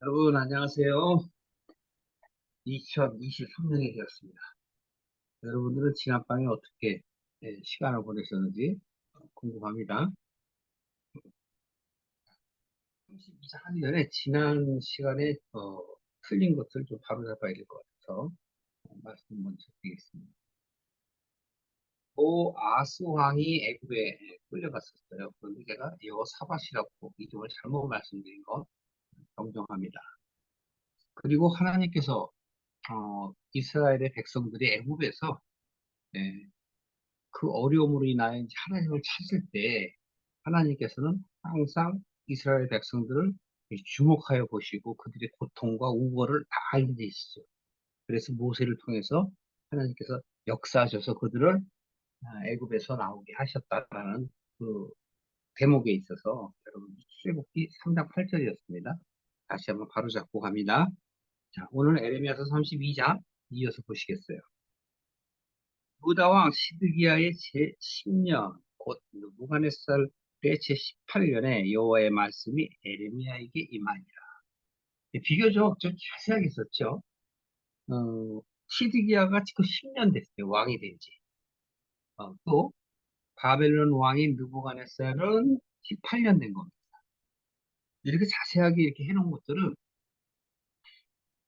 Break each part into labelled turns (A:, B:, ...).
A: 여러분, 안녕하세요. 2023년이 되었습니다. 여러분들은 지난밤에 어떻게 시간을 보내셨는지 궁금합니다. 32장 하기 전에 지난 시간에 틀린 것을 좀 바로잡아야 될 것 같아서 말씀 먼저 드리겠습니다. 아스왕이 애굽에 끌려갔었어요. 그런데 제가 여사밧이라고 이름을 잘못 말씀드린 거 정정합니다. 그리고 하나님께서 이스라엘의 백성들이 애굽에서 예, 그 어려움으로 인하여 이제 하나님을 찾을 때 하나님께서는 항상 이스라엘 백성들을 주목하여 보시고 그들의 고통과 우거를 다 알리시죠. 그래서 모세를 통해서 하나님께서 역사하셔서 그들을 애굽에서 나오게 하셨다라는 그 대목에 있어서 여러분 출애굽기 3장 8절이었습니다. 다시 한번 바로 잡고 갑니다. 자, 오늘 에레미야서 32장 이어서 보시겠어요. 유다 왕 시드기야의 제10년 곧 느부갓네살의 제18년에 여호와의 말씀이 에레미야에게 임하니라. 비교적 좀 자세하게 썼죠. 시드기야가 지금 10년 됐어요. 왕이 된 지. 또 바벨론 왕인 느부갓네살은 18년 된 겁니다. 이렇게 자세하게 이렇게 해놓은 것들은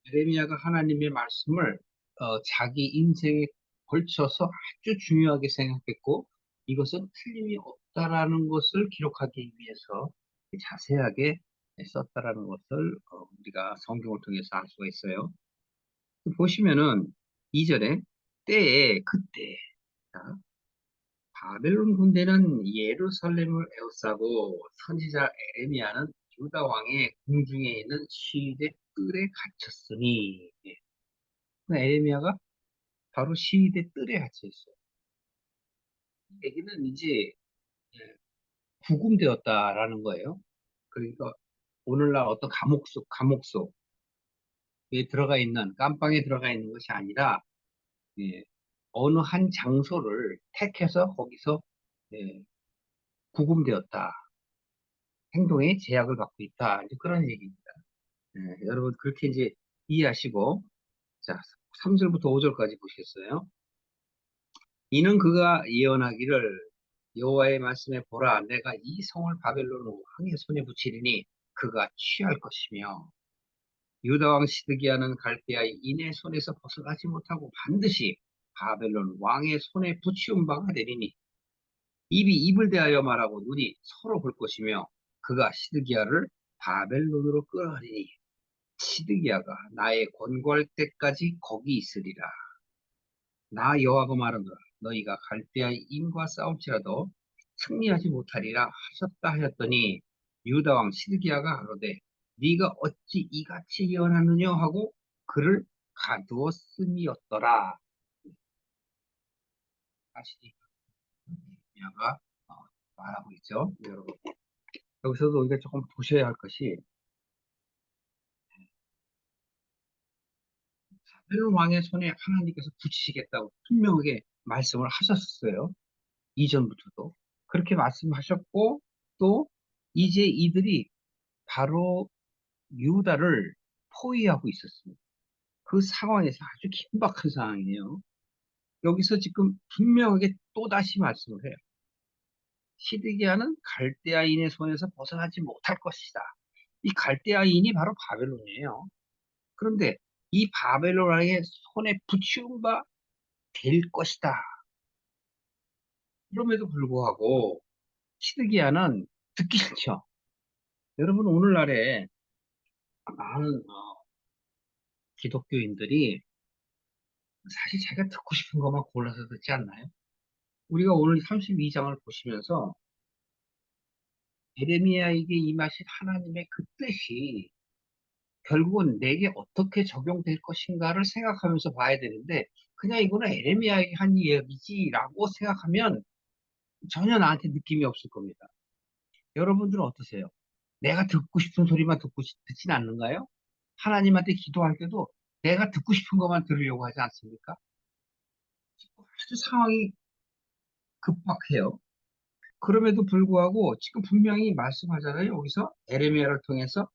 A: 에레미야가 하나님의 말씀을 자기 인생에 걸쳐서 아주 중요하게 생각했고 이것은 틀림이 없다라는 것을 기록하기 위해서 자세하게 썼다라는 것을 우리가 성경을 통해서 알 수가 있어요. 보시면은 이전에 때에 그때 자, 바벨론 군대는 예루살렘을 에워싸고 선지자 에레미야는 유다 왕의 궁중에 있는 시대 뜰에 갇혔으니 에레미야가 바로 시대 뜰에 갇혀 있어요. 이 얘기는 이제 예, 구금되었다라는 거예요. 그러니까 오늘날 어떤 감옥 속에 들어가 있는 깜방에 들어가 있는 것이 아니라 예, 어느 한 장소를 택해서 거기서 예, 구금되었다. 행동에 제약을 받고 있다. 이제 그런 얘기입니다. 여러분 그렇게 이제 이해하시고 자 3절부터 5절까지 보시겠어요? 이는 그가 예언하기를 여호와의 말씀에 보라 내가 이 성을 바벨론 왕의 손에 붙이리니 그가 취할 것이며 유다 왕 시드기야는 갈대아의 인의 손에서 벗어나지 못하고 반드시 바벨론 왕의 손에 붙이운 바가 되리니 입이 입을 대하여 말하고 눈이 서로 볼 것이며 그가 시드기야를 바벨론으로 끌어가리니 시드기야가 나의 권고할 때까지 거기 있으리라. 나 여호와가 말하노라 너희가 갈대아의 인과 싸움치라도 승리하지 못하리라 하셨다 하였더니 유다 왕 시드기야가 가로되 네가 어찌 이같이 예언하느냐 하고 그를 가두었음이었더라. 다시 시드기야가 말하고 있죠. 여러분 여기서도 우리가 조금 보셔야 할 것이 바벨론 왕의 손에 하나님께서 붙이시겠다고 분명하게 말씀을 하셨어요. 이전부터도 그렇게 말씀하셨고 또 이제 이들이 바로 유다를 포위하고 있었습니다. 그 상황에서 아주 긴박한 상황이에요. 여기서 지금 분명하게 또다시 말씀을 해요. 시드기야는 갈대아인의 손에서 벗어나지 못할 것이다. 이 갈대아인이 바로 바벨론이에요. 그런데 이 바벨론 왕의 손에 붙이운 바 될 것이다. 그럼에도 불구하고 시드기야는 듣기 싫죠. 여러분 오늘날에 많은 기독교인들이 사실 자기가 듣고 싶은 것만 골라서 듣지 않나요? 우리가 오늘 32장을 보시면서 에레미야에게 임하신 하나님의 그 뜻이 결국은 내게 어떻게 적용될 것인가를 생각하면서 봐야 되는데 그냥 이거는 에레미야에게 한 이야기지라고 생각하면 전혀 나한테 느낌이 없을 겁니다. 여러분들은 어떠세요? 내가 듣고 싶은 소리만 듣진 않는가요? 하나님한테 기도할 때도 내가 듣고 싶은 것만 들으려고 하지 않습니까? 아주 상황이 급박해요. 그럼에도 불구하고 지금 분명히 말씀하잖아요. 여기서 에레미야를 통해서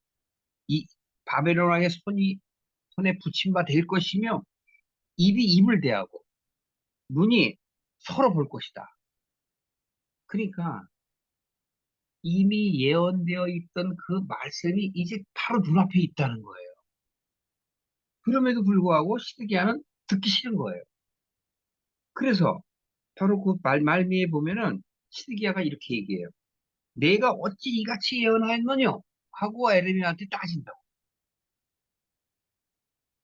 A: 이 바벨론 왕의 손에 붙임 바 될 것이며 입이 입을 대하고 눈이 서로 볼 것이다. 그러니까 이미 예언되어 있던 그 말씀이 이제 바로 눈앞에 있다는 거예요. 그럼에도 불구하고 시드기야는 듣기 싫은 거예요. 그래서 바로 그 말미에 보면은 시드기야가 이렇게 얘기해요. 내가 어찌 이같이 예언하였느냐 하고 에레미야한테 따진다고.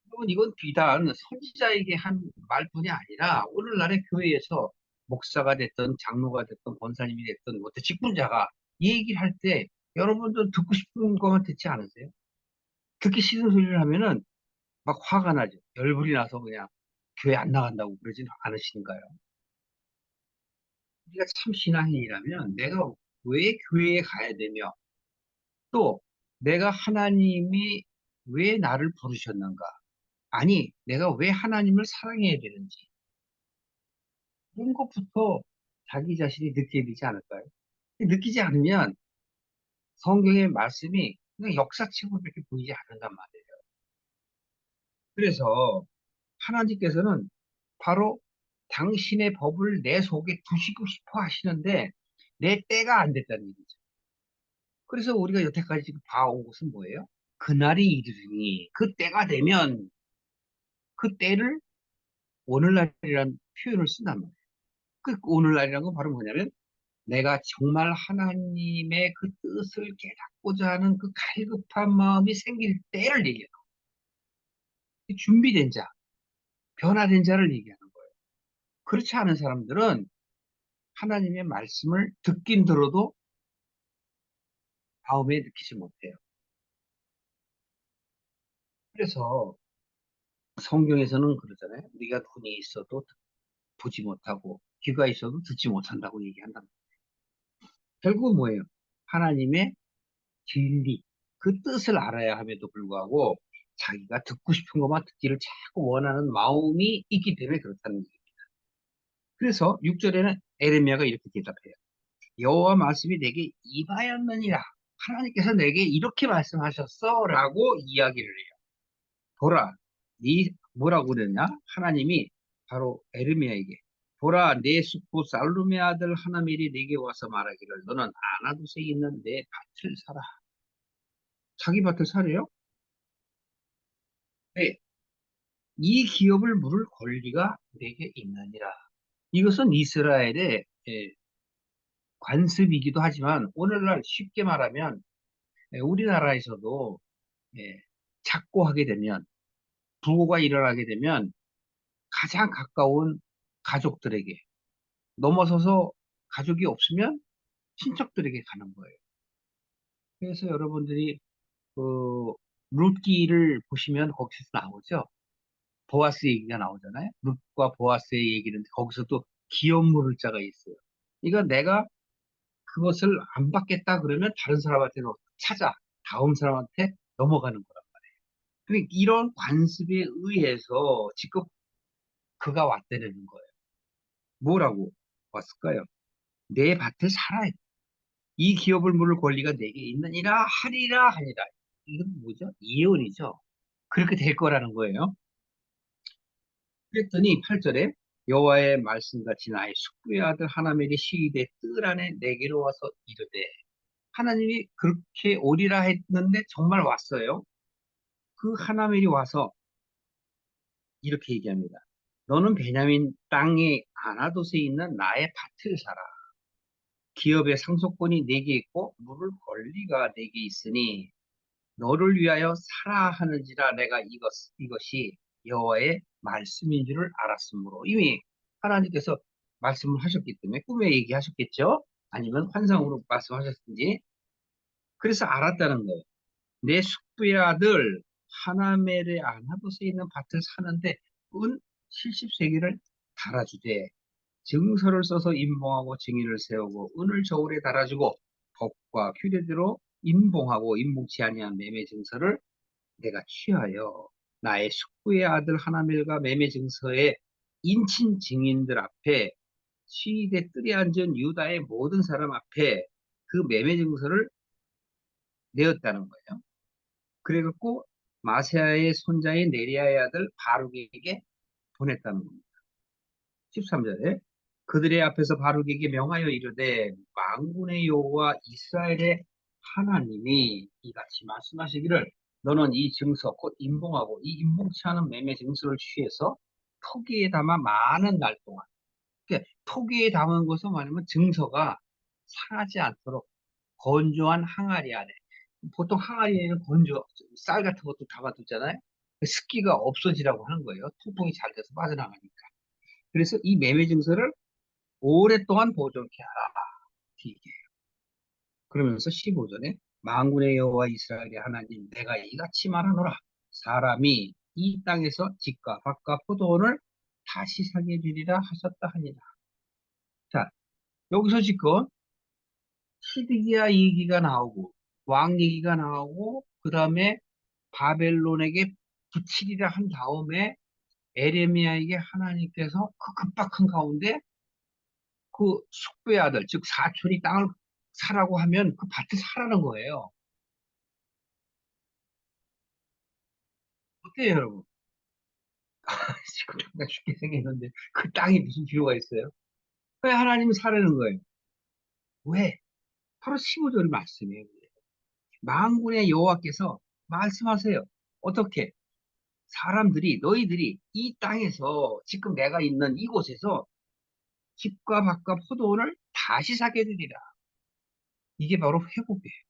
A: 여러분, 이건 비단 선지자에게 한 말뿐이 아니라 오늘날의 교회에서 목사가 됐든 장로가 됐든 권사님이 됐든 뭐 직분자가 이 얘기를 할 때 여러분도 듣고 싶은 것만 듣지 않으세요? 듣기 싫은 소리를 하면은 막 화가 나죠. 열불이 나서 그냥 교회 안 나간다고 그러진 않으신가요? 우리가 참 신앙인이라면 내가 왜 교회에 가야 되며 또 내가 하나님이 왜 나를 부르셨는가? 아니, 내가 왜 하나님을 사랑해야 되는지 그런 것부터 자기 자신이 느껴야 되지 않을까요? 느끼지 않으면 성경의 말씀이 그냥 역사책으로밖에 보이지 않는단 말이에요. 그래서 하나님께서는 바로 당신의 법을 내 속에 두시고 싶어 하시는데 내 때가 안 됐다는 얘기죠. 그래서 우리가 여태까지 지금 봐온 것은 뭐예요? 그날이 이르리니 그 때가 되면 그 때를 오늘날이라는 표현을 쓴단 말이에요. 그 오늘날이라는 건 바로 뭐냐면 내가 정말 하나님의 그 뜻을 깨닫고자 하는 그 갈급한 마음이 생길 때를 얘기해요. 준비된 자, 변화된 자를 얘기하는 거예요. 그렇지 않은 사람들은 하나님의 말씀을 듣긴 들어도 마음에 느끼지 못해요. 그래서 성경에서는 그러잖아요. 네가 눈이 있어도 보지 못하고 귀가 있어도 듣지 못한다고 얘기한다. 결국 뭐예요? 하나님의 진리, 그 뜻을 알아야 함에도 불구하고 자기가 듣고 싶은 것만 듣기를 자꾸 원하는 마음이 있기 때문에 그렇다는 얘기예요. 그래서 6절에는 에레미야가 이렇게 대답해요. 여호와 말씀이 내게 임하였느니라. 하나님께서 내게 이렇게 말씀하셨어라고 이야기를 해요. 보라, 네 뭐라고 그랬냐? 하나님이 바로 에르미야에게 보라, 내 숙부 살룸의 아들 하나멜이 내게 와서 말하기를 너는 아나도스에 있는 내 밭을 사라. 자기 밭을 사래요? 네, 이 기업을 물을 권리가 내게 있느니라. 이것은 이스라엘의 관습이기도 하지만 오늘날 쉽게 말하면 우리나라에서도 예, 착고하게 되면 부고가 일어나게 되면 가장 가까운 가족들에게 넘어서서 가족이 없으면 친척들에게 가는 거예요. 그래서 여러분들이 그 룻기를 보시면 거기서 나오죠. 보아스 얘기가 나오잖아요. 룻과 보아스의 얘기는 거기서도 기업 물을 자가 있어요. 이거 내가 그것을 안 받겠다 그러면 다른 사람한테 찾아 다음 사람한테 넘어가는 거란 말이에요. 근데 이런 관습에 의해서 지금 그가 왔다는 거예요. 뭐라고 왔을까요? 내 밭을 살아야 돼. 이 기업을 물을 권리가 내게 있느니라 하리라 하니라. 이건 뭐죠? 예언이죠. 그렇게 될 거라는 거예요. 그랬더니 8절에 여호와의 말씀같이 나의 숙부의 아들 하나멜이 시위대 뜰 안에 내게로 와서 이르되 하나님이 그렇게 오리라 했는데 정말 왔어요. 그 하나멜이 와서 이렇게 얘기합니다. 너는 베냐민 땅의 아나돗에 있는 나의 밭을 사라. 기업의 상속권이 내게 있고 물을 권리가 내게 있으니 너를 위하여 사라 하는지라 내가 이것이 여호와의 말씀인 줄을 알았으므로 이미 하나님께서 말씀을 하셨기 때문에 꿈에 얘기하셨겠죠? 아니면 환상으로 말씀하셨든지 그래서 알았다는 거예요. 내 숙부의 아들 하나멜의 아나돗에 있는 밭을 사는데 은 70세기를 달아주되 증서를 써서 임봉하고 증인을 세우고 은을 저울에 달아주고 법과 규례대로 임봉하고 임봉치 아니한 매매 증서를 내가 취하여 나의 숙부의 아들 하나멜과 매매 증서의 인친 증인들 앞에 시위대 뜰에 앉은 유다의 모든 사람 앞에 그 매매 증서를 내었다는 거예요. 그래갖고 마세아의 손자인 네리아의 아들 바룩에게 보냈다는 겁니다. 13절에 그들의 앞에서 바룩에게 명하여 이르되 만군의 여호와 이스라엘의 하나님이 이같이 말씀하시기를 너는 이 증서 곧 임봉하고 이 임봉치 않은 매매 증서를 취해서 토기에 담아 많은 날 동안 그러니까 토기에 담은 것은 뭐냐면 증서가 상하지 않도록 건조한 항아리 안에 보통 항아리에는 건조 쌀 같은 것도 담아두잖아요. 습기가 없어지라고 하는 거예요. 통풍이 잘 돼서 빠져나가니까. 그래서 이 매매 증서를 오랫동안 보존케 하라. 이게. 그러면서 15절에 만군의 여호와 이스라엘의 하나님 내가 이같이 말하노라. 사람이 이 땅에서 집과 밭과 포도원을 다시 사게 되리라 하셨다 하니라. 자, 여기서 지금 시드기야 얘기가 나오고 왕 얘기가 나오고 그 다음에 바벨론에게 붙이리라 한 다음에 에레미야에게 하나님께서 그 급박한 가운데 그 숙부의 아들, 즉 사촌이 땅을 사라고 하면 그 밭을 사라는 거예요. 어때요, 여러분? 지금 내가 죽게 생겼는데 그 땅이 무슨 필요가 있어요? 왜 하나님은 사라는 거예요? 왜? 바로 15절 말씀이에요. 만군의 여호와께서 말씀하세요. 어떻게? 사람들이 너희들이 이 땅에서 지금 내가 있는 이곳에서 집과 밭과 포도원을 다시 사게 되리라. 이게 바로 회복이에요.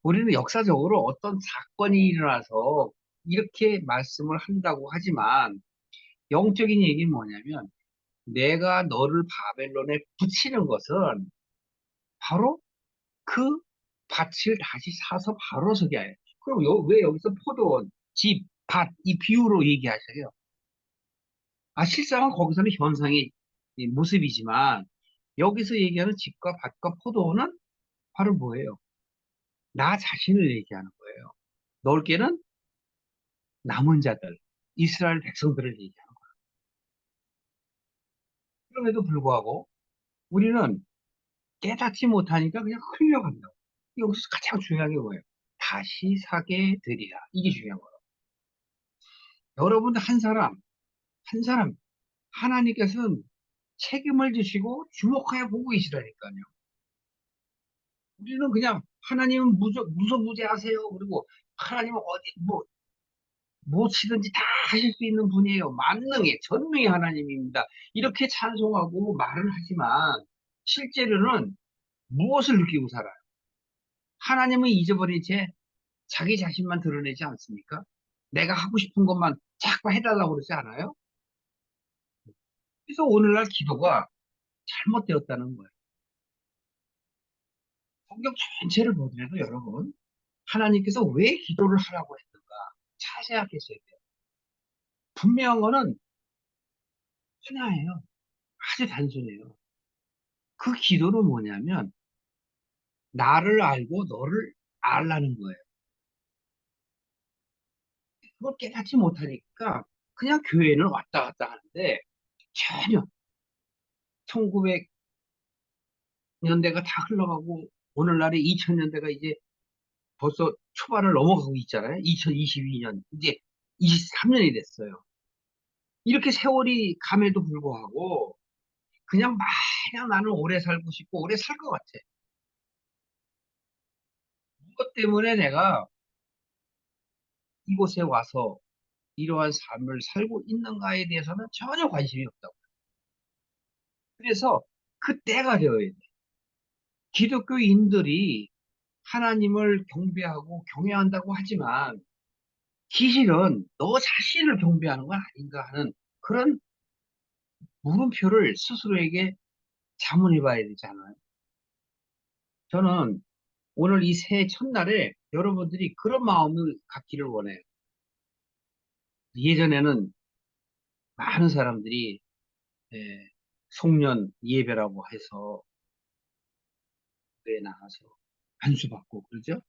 A: 우리는 역사적으로 어떤 사건이 일어나서 이렇게 말씀을 한다고 하지만 영적인 얘기는 뭐냐면 내가 너를 바벨론에 붙이는 것은 바로 그 밭을 다시 사서 바로 서게 해요. 그럼 왜 여기서 포도원, 집, 밭, 이 비유로 얘기하셔요? 실상은 거기서는 현상의 이 모습이지만 여기서 얘기하는 집과 밭과 포도원은 바로 뭐예요? 나 자신을 얘기하는 거예요. 넓게는 남은 자들, 이스라엘 백성들을 얘기하는 거예요. 그럼에도 불구하고 우리는 깨닫지 못하니까 그냥 흘려간다고. 여기서 가장 중요한 게 뭐예요? 다시 사게 되리라. 이게 중요한 거예요. 여러분 한 사람, 하나님께서는 책임을 지시고 주목하여 보고 계시다니까요. 우리는 그냥 하나님은 무소무대하세요. 그리고 하나님은 어디 무엇이든지 다 하실 수 있는 분이에요. 만능의 전능의 하나님입니다. 이렇게 찬송하고 말은 하지만 실제로는 무엇을 느끼고 살아요? 하나님은 잊어버린 채 자기 자신만 드러내지 않습니까? 내가 하고 싶은 것만 자꾸 해달라고 그러지 않아요? 그래서 오늘날 기도가 잘못되었다는 거예요. 성경 전체를 보더라도 여러분, 하나님께서 왜 기도를 하라고 했는가? 자세하게 써야 돼요. 분명한 거는 하나예요. 아주 단순해요. 그 기도는 뭐냐면, 나를 알고 너를 알라는 거예요. 그걸 깨닫지 못하니까 그냥 교회는 왔다 갔다 하는데, 전혀 1900년대가 다 흘러가고, 오늘날의 2000년대가 이제 벌써 초반을 넘어가고 있잖아요. 2022년, 이제 23년이 됐어요. 이렇게 세월이 감에도 불구하고 그냥 마냥 나는 오래 살고 싶고 오래 살 것 같아. 그것 때문에 내가 이곳에 와서 이러한 삶을 살고 있는가에 대해서는 전혀 관심이 없다고. 그래서 그때가 되어야 돼. 기독교인들이 하나님을 경배하고 경외한다고 하지만 기실은 너 자신을 경배하는 건 아닌가 하는 그런 물음표를 스스로에게 자문해 봐야 되잖아요. 저는 오늘 이 새해 첫날에 여러분들이 그런 마음을 갖기를 원해요. 예전에는 많은 사람들이 예, 송년 예배라고 해서 교회에 나가서 안수받고 그러죠.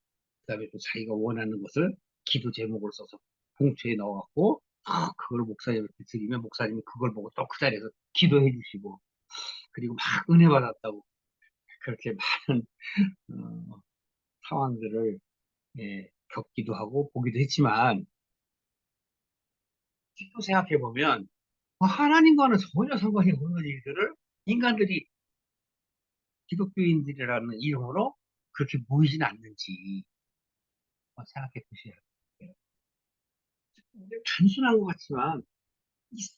A: 그다음에 또 자기가 원하는 것을 기도 제목을 써서 봉투에 넣어갖고 그걸 목사님한테 드리면 목사님이 그걸 보고 또 그 자리에서 기도해 주시고 그리고 막 은혜 받았다고 그렇게 많은 어, 상황들을 예, 겪기도 하고 보기도 했지만 또 생각해 보면 하나님과는 전혀 상관이 없는 일들을 인간들이 기독교인들이라는 이름으로 그렇게 보이진 않는지 생각해 보셔야 돼요. 단순한 것 같지만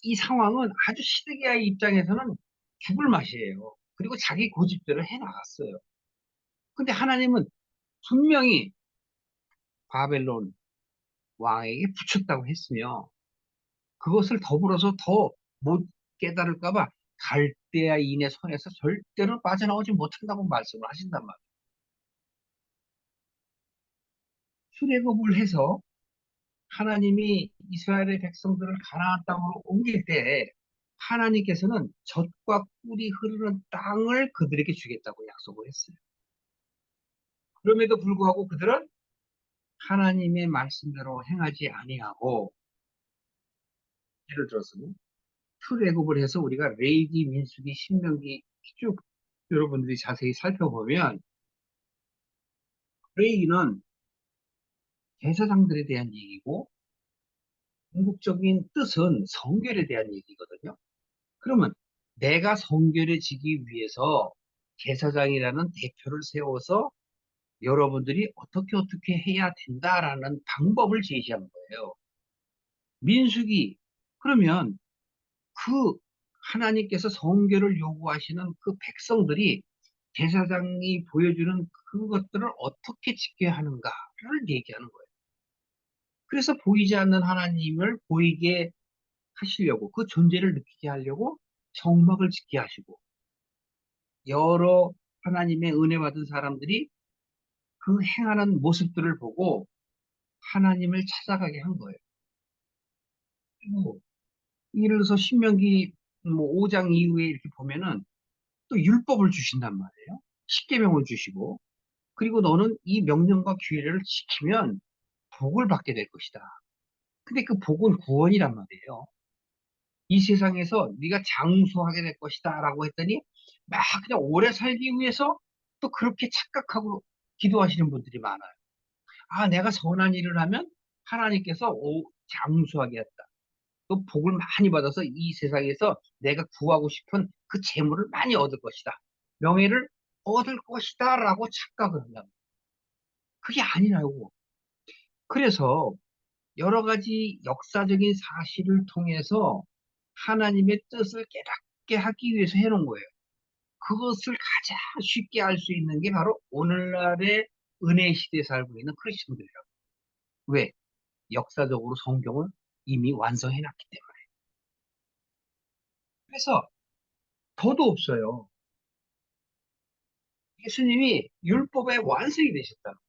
A: 이 상황은 아주 시드기야의 입장에서는 죽을 맛이에요. 그리고 자기 고집대로 해 나갔어요. 근데 하나님은 분명히 바벨론 왕에게 붙였다고 했으며 그것을 더불어서 더 못 깨달을까봐 갈대아인의 손에서 절대로 빠져나오지 못한다고 말씀을 하신단 말이에요. 출애굽을 해서 하나님이 이스라엘의 백성들을 가나안 땅으로 옮길 때 하나님께서는 젖과 꿀이 흐르는 땅을 그들에게 주겠다고 약속을 했어요. 그럼에도 불구하고 그들은 하나님의 말씀대로 행하지 아니하고 예를 들어서 출애굽을 해서 우리가 레위기, 민수기, 신명기 쭉 여러분들이 자세히 살펴보면 레위기는 제사장들에 대한 얘기고 궁극적인 뜻은 성결에 대한 얘기거든요. 그러면 내가 성결해지기 위해서 제사장이라는 대표를 세워서 여러분들이 어떻게 해야 된다라는 방법을 제시한 거예요. 민수기 그러면 그 하나님께서 성결을 요구하시는 그 백성들이 제사장이 보여주는 그것들을 어떻게 지켜야 하는가를 얘기하는 거예요. 그래서 보이지 않는 하나님을 보이게 하시려고 그 존재를 느끼게 하려고 정막을 짓게 하시고 여러 하나님의 은혜 받은 사람들이 그 행하는 모습들을 보고 하나님을 찾아가게 한 거예요. 그리고 예를 들어서 신명기 뭐 5장 이후에 이렇게 보면은 또 율법을 주신단 말이에요. 십계명을 주시고 그리고 너는 이 명령과 규례를 지키면 복을 받게 될 것이다. 근데 그 복은 구원이란 말이에요. 이 세상에서 네가 장수하게 될 것이다라고 했더니 막 그냥 오래 살기 위해서 또 그렇게 착각하고 기도하시는 분들이 많아요. 아, 내가 선한 일을 하면 하나님께서 장수하게 했다. 또 복을 많이 받아서 이 세상에서 내가 구하고 싶은 그 재물을 많이 얻을 것이다. 명예를 얻을 것이다라고 착각을 한다. 그게 아니라고. 그래서 여러 가지 역사적인 사실을 통해서 하나님의 뜻을 깨닫게 하기 위해서 해놓은 거예요. 그것을 가장 쉽게 알 수 있는 게 바로 오늘날의 은혜 시대에 살고 있는 크리스천들이라고. 왜? 역사적으로 성경을 이미 완성해놨기 때문에. 그래서 더도 없어요. 예수님이 율법의 완성이 되셨다.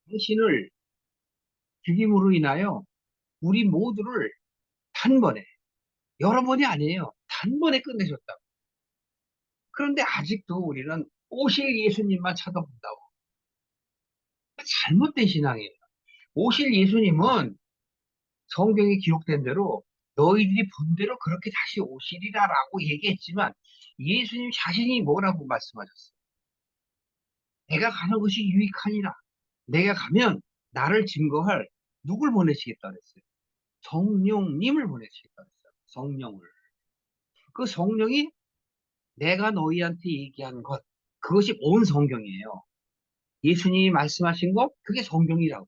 A: 당신을 죽임으로 인하여 우리 모두를 단번에, 여러 번이 아니에요. 단번에 끝내셨다. 그런데 아직도 우리는 오실 예수님만 쳐다본다고. 잘못된 신앙이에요. 오실 예수님은 성경에 기록된 대로 너희들이 본 대로 그렇게 다시 오시리라라고 얘기했지만 예수님 자신이 뭐라고 말씀하셨어요? 내가 가는 것이 유익하니라. 내가 가면 나를 증거할 누굴 보내시겠다 그랬어요? 성령님을 보내시겠다 그랬어요. 성령을. 그 성령이 내가 너희한테 얘기한 것, 그것이 온 성경이에요. 예수님이 말씀하신 것, 그게 성경이라고.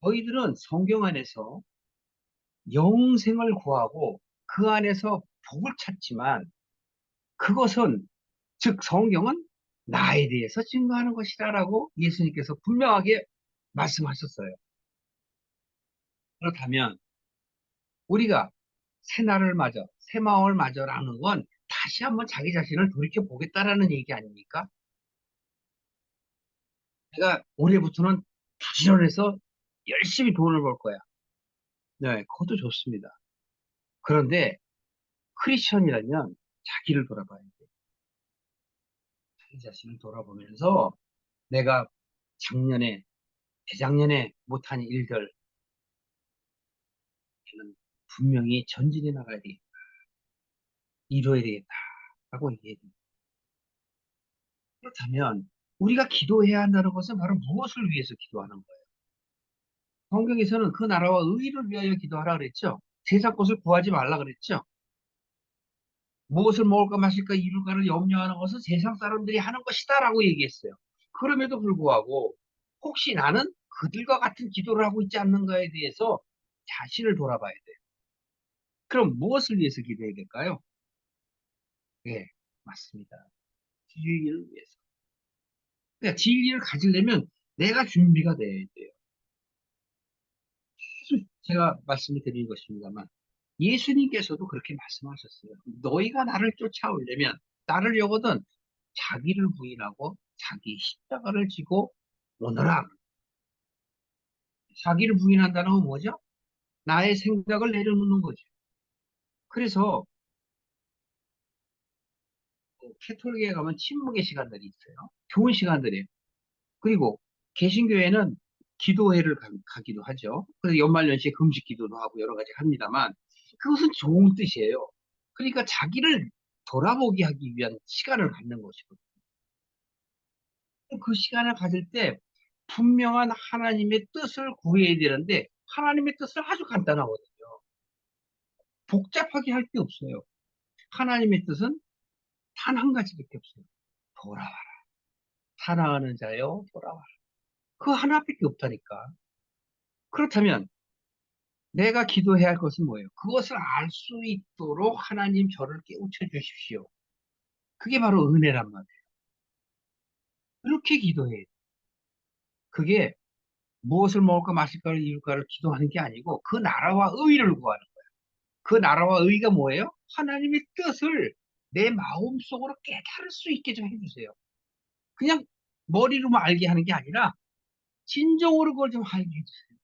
A: 너희들은 성경 안에서 영생을 구하고 그 안에서 복을 찾지만 그것은 즉 성경은 나에 대해서 증거하는 것이다라고 예수님께서 분명하게 말씀하셨어요. 그렇다면 우리가 새날을 맞아, 새마을 맞아라는 건 다시 한번 자기 자신을 돌이켜 보겠다라는 얘기 아닙니까? 내가 올해부터는 부지런해서 열심히 돈을 벌 거야. 네, 그것도 좋습니다. 그런데 크리스천이라면 자기를 돌아봐야 돼. 자기 자신을 돌아보면서 내가 작년에, 재작년에 못한 일들은 분명히 전진해 나가야 되겠다. 이뤄야 되겠다라고 얘기해요. 그렇다면 우리가 기도해야 한다는 것은 바로 무엇을 위해서 기도하는 거예요? 성경에서는 그 나라와 의를 위하여 기도하라 그랬죠. 세상 것을 구하지 말라 그랬죠. 무엇을 먹을까 마실까 이룰까를 염려하는 것은 세상 사람들이 하는 것이다라고 얘기했어요. 그럼에도 불구하고 혹시 나는 그들과 같은 기도를 하고 있지 않는가에 대해서 자신을 돌아봐야 돼요. 그럼 무엇을 위해서 기도해야 될까요? 네, 맞습니다. 진리를 위해서. 그러니까 진리를 가지려면 내가 준비가 돼야 돼요. 제가 말씀을 드린 것입니다만 예수님께서도 그렇게 말씀하셨어요. 너희가 나를 쫓아오려면 나를 여거든 자기를 부인하고 자기 십자가를 지고 오너라. 자기를 부인한다는 건 뭐죠? 나의 생각을 내려놓는 거죠. 그래서 캐톨릭에 가면 침묵의 시간들이 있어요. 좋은 시간들이에요. 그리고 개신교회는 기도회를 가기도 하죠. 그래서 연말연시에 금식 기도도 하고 여러 가지 합니다만 그것은 좋은 뜻이에요. 그러니까 자기를 돌아보게 하기 위한 시간을 갖는 것이거든요. 그 시간을 가질 때 분명한 하나님의 뜻을 구해야 되는데 하나님의 뜻은 아주 간단하거든요. 복잡하게 할 게 없어요. 하나님의 뜻은 단 한 가지밖에 없어요. 돌아와라. 사랑하는 자여 돌아와라. 그 하나밖에 없다니까. 그렇다면 내가 기도해야 할 것은 뭐예요? 그것을 알 수 있도록 하나님 저를 깨우쳐 주십시오. 그게 바로 은혜란 말이에요. 그렇게 기도해야 돼요. 그게 무엇을 먹을까 마실까를 이룰까를 기도하는 게 아니고 그 나라와 의를 구하는 거예요. 그 나라와 의가 뭐예요? 하나님의 뜻을 내 마음속으로 깨달을 수 있게 좀 해주세요. 그냥 머리로만 알게 하는 게 아니라 진정으로 그걸 좀 알게 해주세요.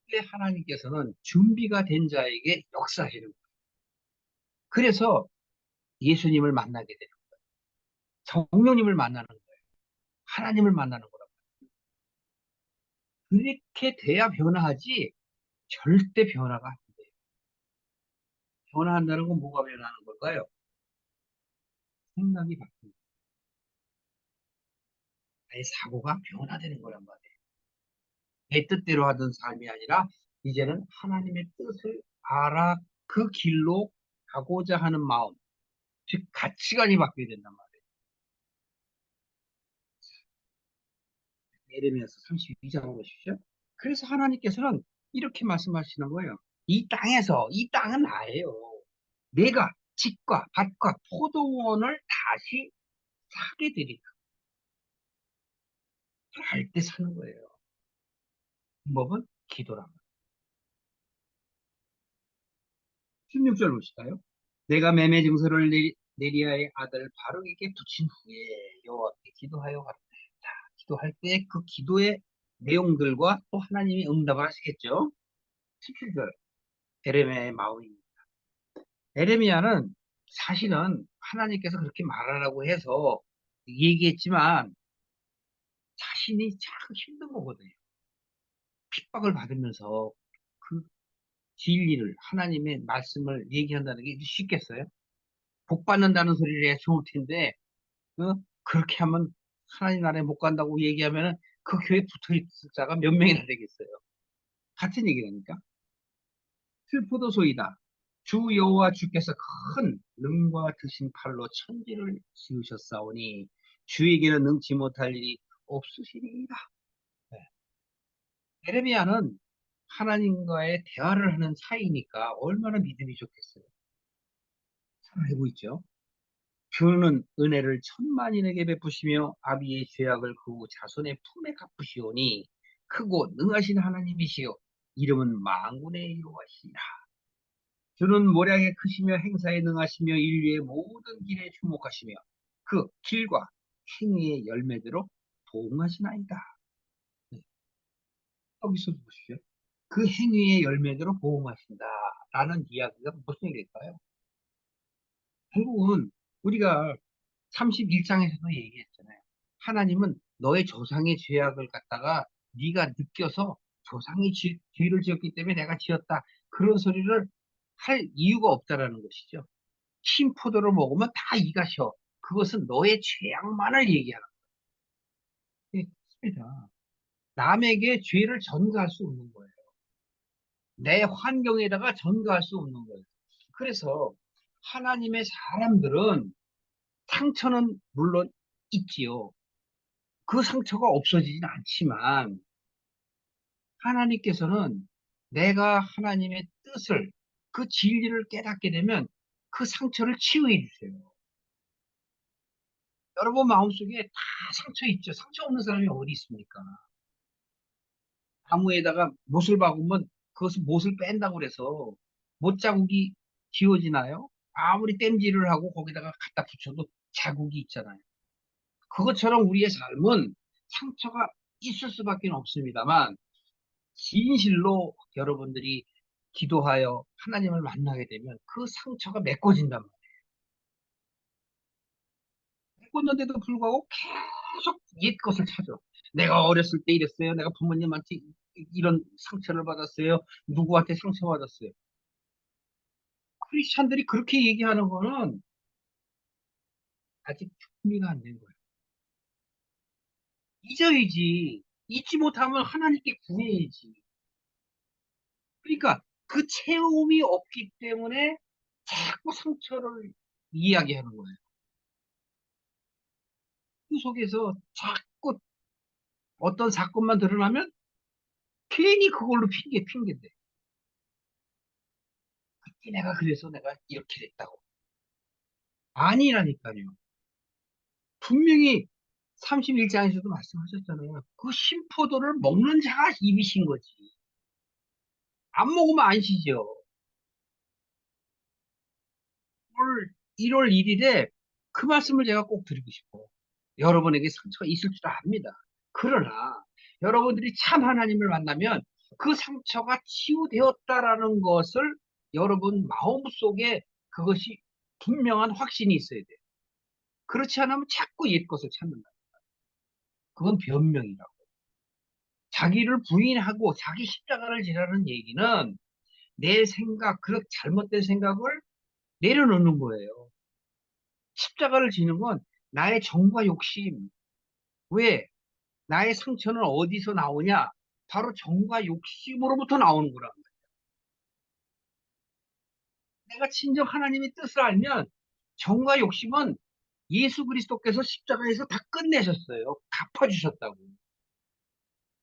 A: 그때 하나님께서는 준비가 된 자에게 역사하시는 거예요. 그래서 예수님을 만나게 돼요. 성령님을 만나는 거예요. 하나님을 만나는 거라고. 그렇게 돼야 변화하지 절대 변화가 안 돼요. 변화한다는 건 뭐가 변하는 걸까요? 생각이 바뀌는 나의 사고가 변화되는 거란 말이에요. 내 뜻대로 하던 삶이 아니라 이제는 하나님의 뜻을 알아 그 길로 가고자 하는 마음, 즉 가치관이 바뀌게 된단 말이에요. 예레미야서 32장 보십시오. 그래서 하나님께서는 이렇게 말씀하시는 거예요. 이 땅은 나예요. 내가 집과 밭과 포도원을 다시 사게 되리라. 할 때 사는 거예요. 방법은 기도란 말이에요. 16절 보실까요? 내가 매매 증서를 네리아의 아들 바룩에게 붙인 후에 여호와께 기도하여 가로되 기도할 때 그 기도의 내용들과 또 하나님이 응답을 하시겠죠. 17절 에레미야의 마음입니다. 에레미야는 사실은 하나님께서 그렇게 말하라고 해서 얘기했지만 자신이 참 힘든 거거든요. 핍박을 받으면서 그 진리를 하나님의 말씀을 얘기한다는 게 쉽겠어요? 복 받는다는 소리를 해야 좋을 텐데 그렇게 하면 하나님 나라에 못 간다고 얘기하면은 그 교회 붙어 있을 자가 몇 명이나 되겠어요. 같은 얘기라니까. 슬포도소이다. 주 여호와 주께서 큰 능과 드신 팔로 천지를 지으셨사오니 주에게는 능치 못할 일이 없으시리이다. 네. 에레미야는 하나님과의 대화를 하는 사이니까 얼마나 믿음이 좋겠어요. 잘 알고 있죠. 주는 은혜를 천만인에게 베푸시며 아비의 죄악을 그 자손의 품에 갚으시오니 크고 능하신 하나님이시요 이름은 만군의 여호와시니라. 주는 모량에 크시며 행사에 능하시며 인류의 모든 길에 주목하시며 그 길과 행위의 열매대로 보응하시나이다. 네, 여기서 보십시오. 그 행위의 열매대로 보응하신다라는 이야기가 무슨 얘기일까요? 결국은 우리가 31장에서도 얘기했잖아요. 하나님은 너의 조상의 죄악을 갖다가 네가 느껴서 조상이 죄를 지었기 때문에 내가 지었다. 그런 소리를 할 이유가 없다라는 것이죠. 흰 포도를 먹으면 다 이가 셔. 그것은 너의 죄악만을 얘기하는 거예요. 그렇습니다. 남에게 죄를 전가할 수 없는 거예요. 내 환경에다가 전가할 수 없는 거예요. 그래서 하나님의 사람들은 상처는 물론 있지요. 그 상처가 없어지진 않지만 하나님께서는 내가 하나님의 뜻을 그 진리를 깨닫게 되면 그 상처를 치유해 주세요. 여러분 마음속에 다 상처 있죠. 상처 없는 사람이 어디 있습니까? 나무에다가 못을 박으면 그것을 못을 뺀다고 그래서 못 자국이 지워지나요? 아무리 땜질을 하고 거기다가 갖다 붙여도 자국이 있잖아요. 그것처럼 우리의 삶은 상처가 있을 수밖에 없습니다만 진실로 여러분들이 기도하여 하나님을 만나게 되면 그 상처가 메꿔진단 말이에요. 메꿨는데도 불구하고 계속 옛 것을 찾아. 내가 어렸을 때 이랬어요. 내가 부모님한테 이런 상처를 받았어요. 누구한테 상처받았어요. 크리스찬들이 그렇게 얘기하는 거는 아직 준비가 안 된 거예요. 잊어야지. 잊지 못하면 하나님께 구해야지. 그러니까 그 체험이 없기 때문에 자꾸 상처를 이야기하는 거예요. 그 속에서 자꾸 어떤 사건만 드러나면 괜히 그걸로 핑계대. 그때 내가 그래서 내가 이렇게 됐다고. 아니라니까요. 분명히 31장에서도 말씀하셨잖아요. 그 심포도를 먹는 자가 입이신 거지. 안 먹으면 안 쉬죠. 오늘 1월 1일에 그 말씀을 제가 꼭 드리고 싶어요. 여러분에게 상처가 있을 줄 압니다. 그러나 여러분들이 참 하나님을 만나면 그 상처가 치유되었다라는 것을 여러분 마음속에 그것이 분명한 확신이 있어야 돼요. 그렇지 않으면 자꾸 옛 것을 찾는다. 그건 변명이라고. 자기를 부인하고 자기 십자가를 지라는 얘기는 내 생각, 그 잘못된 생각을 내려놓는 거예요. 십자가를 지는 건 나의 정과 욕심. 왜? 나의 상처는 어디서 나오냐? 바로 정과 욕심으로부터 나오는 거란 말이야. 내가 친정 하나님의 뜻을 알면 정과 욕심은 예수 그리스도께서 십자가에서 다 끝내셨어요. 갚아주셨다고.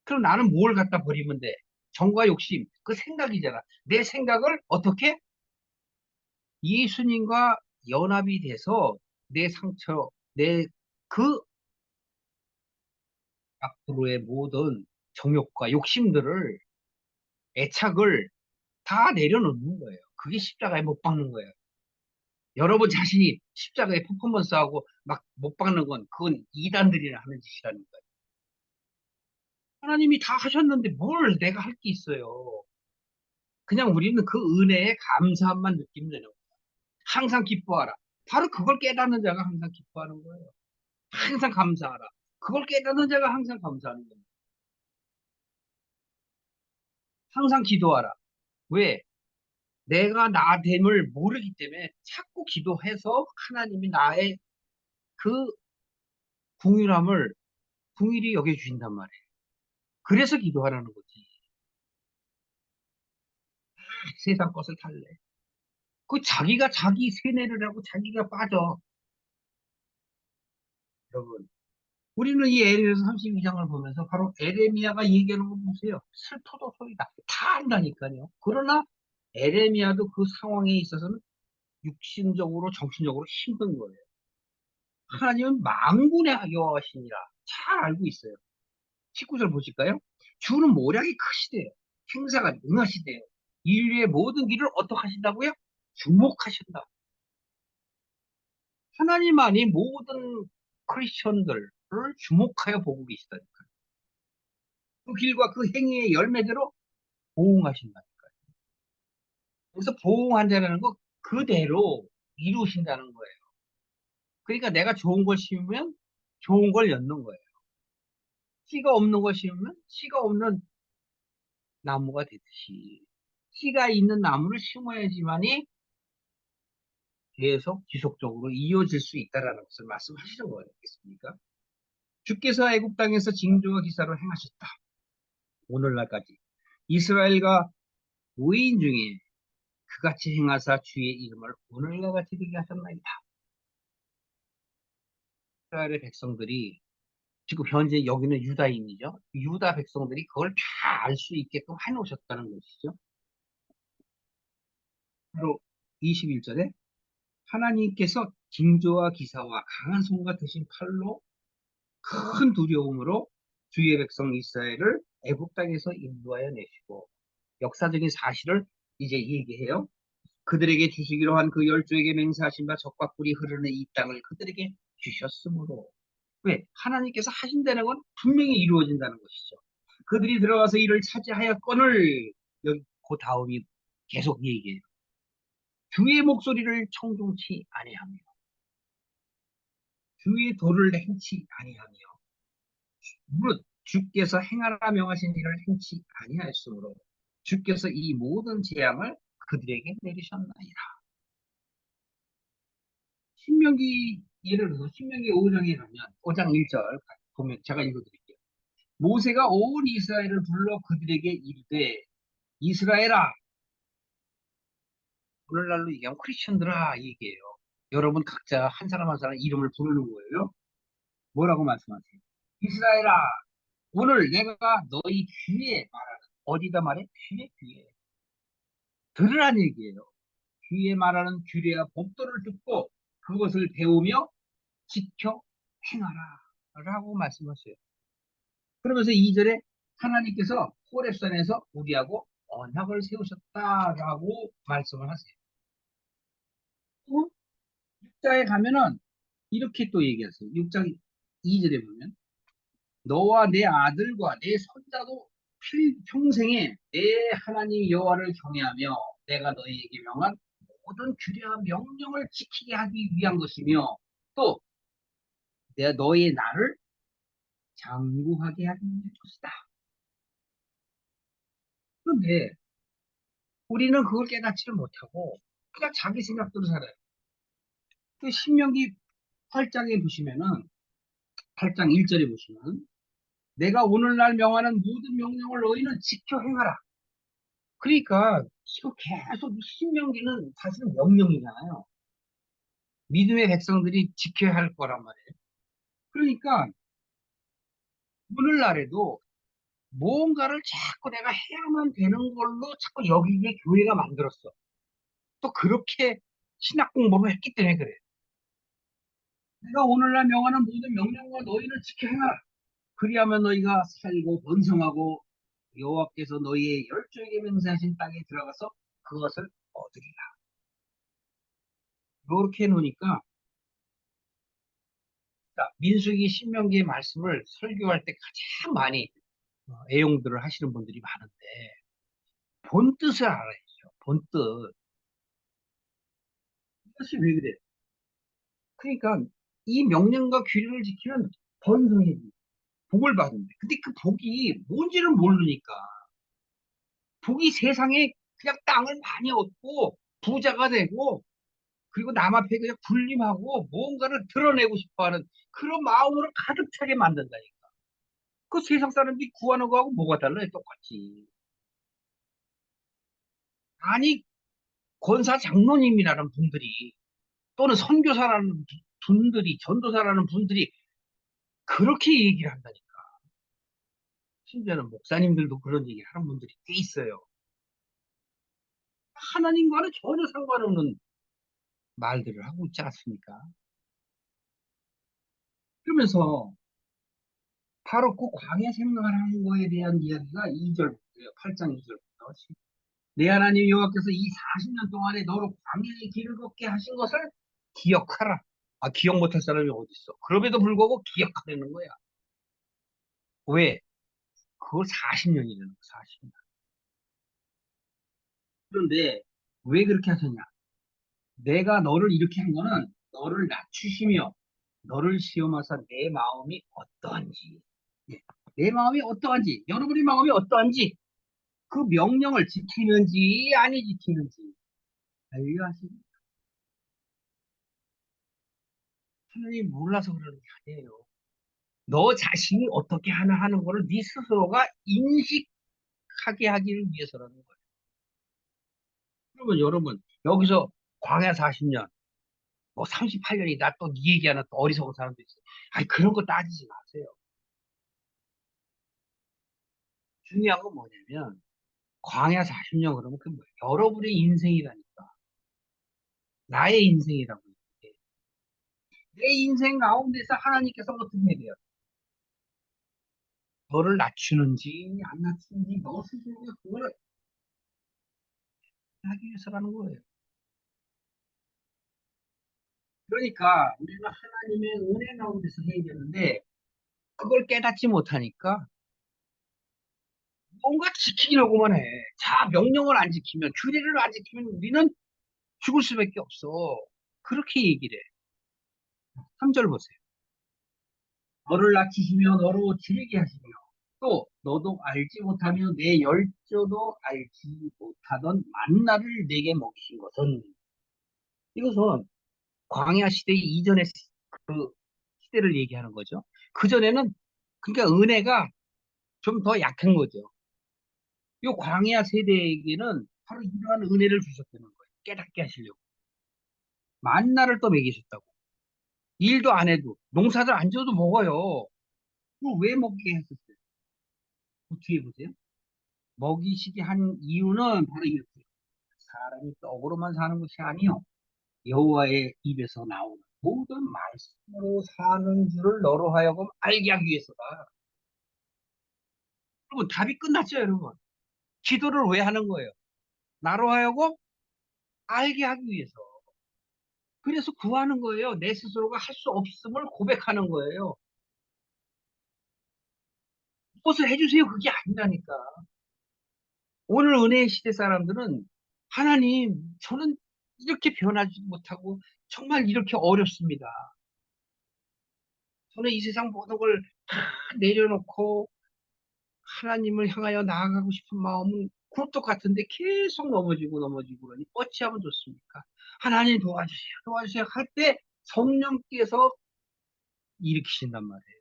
A: 그럼 나는 뭘 갖다 버리면 돼? 정과 욕심, 그 생각이잖아. 내 생각을 어떻게? 예수님과 연합이 돼서 내 상처, 내 그 앞으로의 모든 정욕과 욕심들을, 애착을 다 내려놓는 거예요. 그게 십자가에 못 박는 거예요. 여러분 자신이 십자가에 퍼포먼스하고 막 못 박는 건 그건 이단들이나 하는 짓이라는 거예요. 하나님이 다 하셨는데 뭘 내가 할 게 있어요. 그냥 우리는 그 은혜에 감사함만 느끼면 되는 거예요. 항상 기뻐하라. 바로 그걸 깨닫는 자가 항상 기뻐하는 거예요. 항상 감사하라. 그걸 깨닫는 자가 항상 감사하는 거예요. 항상 기도하라. 왜? 내가 나 됨을 모르기 때문에 자꾸 기도해서 하나님이 나의 그 궁휼함을 궁일이 여겨주신단 말이에요. 그래서 기도하라는 거지. 세상 것을 탈래. 그 자기가 자기 세뇌를 하고 자기가 빠져. 여러분. 우리는 이 에레미야 32장을 보면서 바로 에레미야가 얘기하는 거 보세요. 슬퍼도 소리다. 다 안다니까요. 그러나 에레미야도 그 상황에 있어서는 육신적으로 정신적으로 힘든 거예요. 하나님은 만군의 여호와시니라 잘 알고 있어요. 19절 보실까요? 주는 모략이 크시대요. 행사가 능하시대요. 인류의 모든 길을 어떻게 하신다고요? 주목하신다. 하나님만이 모든 크리스천들을 주목하여 보고 계시다니까요. 그 길과 그 행위의 열매대로 보응하신다니까요. 그래서 보응한다는 거 그대로 이루신다는 거예요. 그러니까 내가 좋은 걸 심으면 좋은 걸 엿는 거예요. 씨가 없는 걸 심으면 씨가 없는 나무가 되듯이 씨가 있는 나무를 심어야지만이 계속 지속적으로 이어질 수 있다라는 것을 말씀하시는 거겠습니까? 주께서 애굽 땅에서 징조와 기사로 행하셨다. 오늘날까지 이스라엘과 무인 중에 그같이 행하사 주의 이름을 오늘과 같이 되게 하셨나이다. 이스라엘의 백성들이 지금 현재 여기는 유다인이죠. 유다 백성들이 그걸 다 알 수 있게끔 해놓으셨다는 것이죠. 바로 21절에 하나님께서 징조와 기사와 강한 손과 드신 팔로 큰 두려움으로 주의 백성 이스라엘을 애굽 땅에서 인도하여 내시고 역사적인 사실을 이제 얘기해요. 그들에게 주시기로 한 그 열조에게 맹세하신 바 적과 꿀이 흐르는 이 땅을 그들에게 주셨으므로 왜? 하나님께서 하신다는 건 분명히 이루어진다는 것이죠. 그들이 들어가서 이를 차지하였건을 여기 그 다음이 계속 얘기해요. 주의 목소리를 청종치 아니하며 주의 도를 행치 아니하며 무릇 주께서 행하라 명하신 일을 행치 아니하였으므로 주께서 이 모든 재앙을 그들에게 내리셨나이다. 신명기 예를 들어서 신명기 5장에 가면 5장 1절 보면 제가 읽어드릴게요. 모세가 온 이스라엘을 불러 그들에게 이르되 이스라엘아 오늘날로 얘기하면 크리스천들아 얘기해요. 여러분 각자 한 사람 한 사람 이름을 부르는 거예요. 뭐라고 말씀하세요? 이스라엘아 오늘 내가 너희 귀에 말하는 어디다 말해? 귀에 들으란 얘기예요. 귀에 말하는 규례와 법도를 듣고 그것을 배우며 지켜 행하라 라고 말씀하세요. 그러면서 2절에 하나님께서 호렙산에서 우리하고 언약을 세우셨다라고 말씀을 하세요. 또 6장에 가면은 이렇게 또 얘기하세요. 6장 2절에 보면 너와 내 아들과 내 손자도 평생에 내 하나님 여호와를 경외하며 내가 너희에게 명한 모든 규례와 명령을 지키게 하기 위한 것이며 또 내가 너희의 나를 장구하게 하기 위한 것이다. 그런데 우리는 그걸 깨닫지를 못하고 그냥 자기 생각대로 살아요. 그 신명기 8장에 보시면은 8장 1절에 보시면 내가 오늘날 명하는 모든 명령을 너희는 지켜 행하라. 그러니까 지금 계속 이 신명기는 사실은 명령이잖아요. 믿음의 백성들이 지켜야 할 거란 말이에요. 그러니까 오늘날에도 뭔가를 자꾸 내가 해야만 되는 걸로 자꾸 여기에 교회가 만들었어. 또 그렇게 신학 공부를 했기 때문에 그래. 내가 오늘날 명하는 모든 명령과 너희는 지켜 행하라. 그리하면 너희가 살고 번성하고 여호와께서 너희의 열조에게 맹세하신 땅에 들어가서 그것을 얻으리라. 이렇게 해놓으니까 민수기 신명기의 말씀을 설교할 때 가장 많이 애용들을 하시는 분들이 많은데 본 뜻을 알아야죠. 본 뜻. 뜻이 왜 그래? 그러니까 이 명령과 규례를 지키면 번성이 복을 받는데 근데 그 복이 뭔지를 모르니까 복이 세상에 그냥 땅을 많이 얻고 부자가 되고 그리고 남 앞에 그냥 군림하고 뭔가를 드러내고 싶어하는 그런 마음으로 가득 차게 만든다니까. 그 세상 사람들이 구하는 거하고 뭐가 달라요? 똑같이. 아니 권사 장로님이라는 분들이 또는 선교사라는 분들이 전도사라는 분들이 그렇게 얘기를 한다니까. 심지어는 목사님들도 그런 얘기 하는 분들이 꽤 있어요. 하나님과는 전혀 상관없는 말들을 하고 있지 않습니까? 그러면서 바로 그 광야 생활하는 거에 대한 이야기가 2절부터요. 8장 2절부터. 내 하나님 여호와께서 이 40년 동안에 너로 광야의 길을 걷게 하신 것을 기억하라. 아, 기억 못할 사람이 어디 있어? 그럼에도 불구하고 기억하려는 거야. 왜? 그걸 40년이라는 거, 40년. 그런데 왜 그렇게 하셨냐? 내가 너를 이렇게 한 거는 너를 낮추시며 너를 시험하사 내 마음이 어떠한지, 예, 내 마음이 어떠한지, 여러분의 마음이 어떠한지 그 명령을 지키는지 아니 지키는지 알려하십니다. 하나님 몰라서 그러는 게 아니에요. 너 자신이 어떻게 하나 하는 거를 네 스스로가 인식하게 하기를 위해서라는 거예요. 그러면 여러분, 여기서 광야 40년, 뭐 38년이다, 또 네 얘기하는 또 어리석은 사람도 있어요. 아니, 그런 거 따지지 마세요. 중요한 건 뭐냐면, 광야 40년 그러면 그 뭐예요? 여러분의 인생이라니까. 나의 인생이라고. 이게. 내 인생 가운데서 하나님께서 어떻게 해야 돼요? 너를 낮추는지, 안 낮추는지, 너 스스로가 그걸 하기 위해서라는 거예요. 그러니까 우리는 하나님의 은혜 가운데서 해야 되는데, 그걸 깨닫지 못하니까 뭔가 지키려고만 해. 자, 명령을 안 지키면, 규례를 안 지키면 우리는 죽을 수밖에 없어. 그렇게 얘기를 해. 3절 보세요. 너를 낮추시며 너로 지르게 하시며 또 너도 알지 못하며 내 열조도 알지 못하던 만나를 내게 먹이신 것은 이것은 광야 시대 이전의 그 시대를 얘기하는 거죠. 그전에는 그러니까 은혜가 좀 더 약한 거죠. 이 광야 세대에게는 바로 이러한 은혜를 주셨다는 거예요. 깨닫게 하시려고. 만나를 또 먹이셨다고. 일도 안 해도 농사들 안 지어도 먹어요. 그걸 왜 먹게 했었어요? 그 뒤에 보세요. 먹이시게 한 이유는 바로 이렇게 사람이 떡으로만 사는 것이 아니요 여호와의 입에서 나오는 모든 말씀으로 사는 줄을 너로 하여금 알게 하기 위해서다. 여러분 답이 끝났죠, 여러분. 기도를 왜 하는 거예요? 나로 하여금 알게 하기 위해서. 그래서 구하는 거예요. 내 스스로가 할 수 없음을 고백하는 거예요. 무엇을 해주세요. 그게 아니라니까. 오늘 은혜의 시대 사람들은 하나님, 저는 이렇게 변하지 못하고 정말 이렇게 어렵습니다. 저는 이 세상 모든 걸 다 내려놓고 하나님을 향하여 나아가고 싶은 마음은 굴뚝 같은데 계속 넘어지고 넘어지고 그러니 어찌하면 좋습니까? 하나님 도와주세요, 도와주세요 할 때 성령께서 일으키신단 말이에요.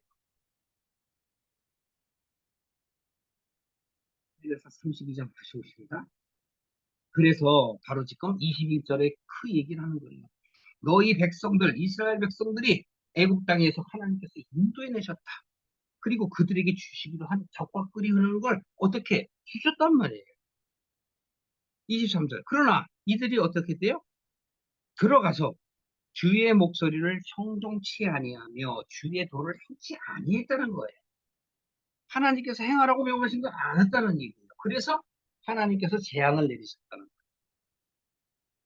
A: 그래서 32장 다시 오십니다. 그래서 바로 지금 21절에 그 얘기를 하는 거예요. 너희 백성들, 이스라엘 백성들이 애국 땅에서 하나님께서 인도해내셨다. 그리고 그들에게 주시기로 한 적과 꿀이 흐르는 걸 어떻게 주셨단 말이에요. 23절. 그러나 이들이 어떻게 돼요? 들어가서 주의 목소리를 형종치 아니하며 주의 도를 행치 아니했다는 거예요. 하나님께서 행하라고 명하신 걸 안 했다는 얘기예요. 그래서 하나님께서 재앙을 내리셨다는 거예요.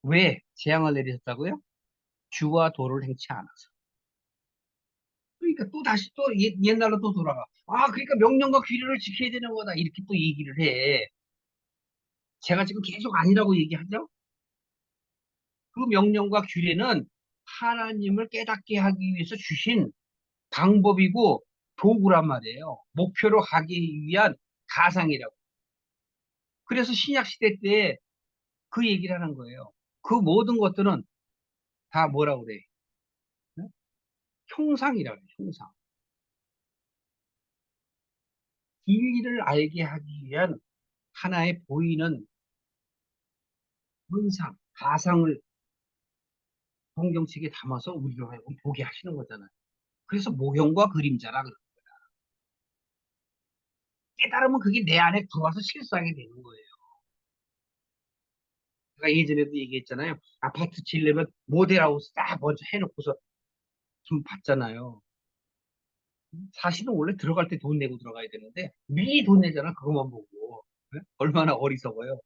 A: 왜 재앙을 내리셨다고요? 주와 도를 행치 않아서. 그러니까 또 다시 또 옛날로 또 돌아가. 아, 그러니까 명령과 규례를 지켜야 되는 거다. 이렇게 또 얘기를 해. 제가 지금 계속 아니라고 얘기하죠? 그 명령과 규례는 하나님을 깨닫게 하기 위해서 주신 방법이고 도구란 말이에요. 목표로 가기 위한 가상이라고. 그래서 신약 시대 때 그 얘기를 하는 거예요. 그 모든 것들은 다 뭐라고 그래? 응? 형상이라고 해요. 형상. 진리를 알게 하기 위한 하나의 보이는 형상, 가상을 성경책에 담아서 우리로 하여금 보게 하시는 거잖아요. 그래서 모형과 그림자라 그래요. 깨달으면 그게 내 안에 들어와서 실수하게 되는 거예요. 제가 예전에도 얘기했잖아요. 아파트 지으려면 모델하우스 딱 먼저 해놓고서 좀 봤잖아요. 사실은 원래 들어갈 때 돈 내고 들어가야 되는데 미리 돈 내잖아. 그것만 보고. 네? 얼마나 어리석어요.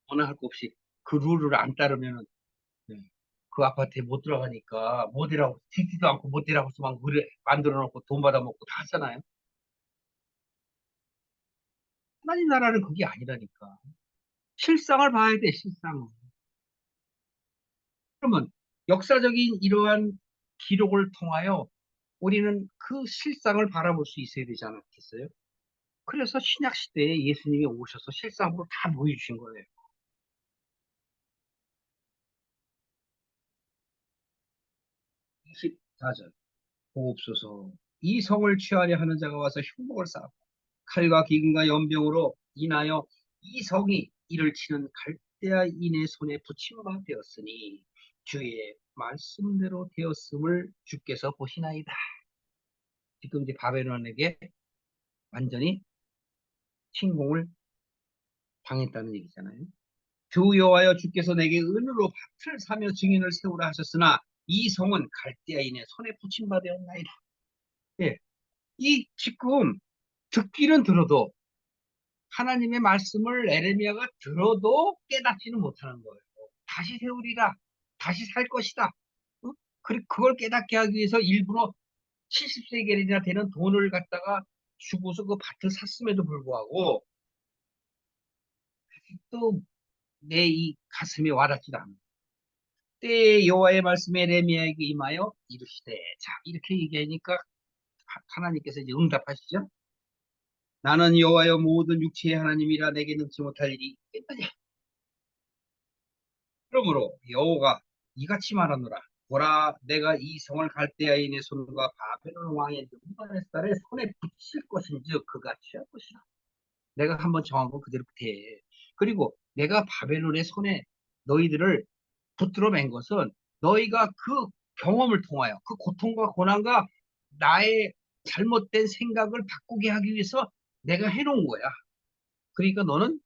A: 어느 할 거 없이 그 룰을 안 따르면 네. 그 아파트에 못 들어가니까 모델하우스 짓지도 않고 모델하우스만 만들어 놓고 돈 받아 먹고 다 하잖아요. 하나님 나라는 그게 아니라니까. 실상을 봐야 돼, 실상을. 그러면 역사적인 이러한 기록을 통하여 우리는 그 실상을 바라볼 수 있어야 되지 않겠어요? 그래서 신약 시대에 예수님이 오셔서 실상으로 다 보여주신 거예요. 14절. 보옵소서. 이 성을 취하려 하는 자가 와서 흉목을 쌓고 칼과 기근과 연병으로 인하여 이 성이 이를 치는 갈대아인의 손에 붙임 바 되었으니 주의 말씀대로 되었음을 주께서 보시나이다. 지금 이제 바벨론에게 완전히 침공을 당했다는 얘기잖아요. 주 여호와여 주께서 내게 은으로 밭을 사며 증인을 세우라 하셨으나 이 성은 갈대아인의 손에 붙임 바 되었나이다. 예, 이 지금 듣기는 들어도 하나님의 말씀을 에레미야가 들어도 깨닫지는 못하는 거예요. 다시 세우리라, 다시 살 것이다. 어? 그걸 깨닫게 하기 위해서 일부러 70세겔이나 되는 돈을 갖다가 주고서 그 밭을 샀음에도 불구하고 또 내 이 가슴에 와닿지도 않아. 때에 여호와의 말씀에 에레미야에게 임하여 이르시되, 자 이렇게 얘기하니까 하나님께서 이제 응답하시죠. 나는 여호와여 모든 육체의 하나님이라 내게 능치 못할 일이 있겠느냐. 그러므로 여호와가 이같이 말하노라. 보라, 내가 이 성을 갈대아인의 손과 바벨론 왕의 느부갓네살의 손에 붙일 것인즉 그가 취할 것이라. 내가 한번 정한 거 그대로 돼. 그리고 내가 바벨론의 손에 너희들을 붙들어 맨 것은 너희가 그 경험을 통하여 그 고통과 고난과 나의 잘못된 생각을 바꾸게 하기 위해서 내가 해놓은 거야. 그러니까 너는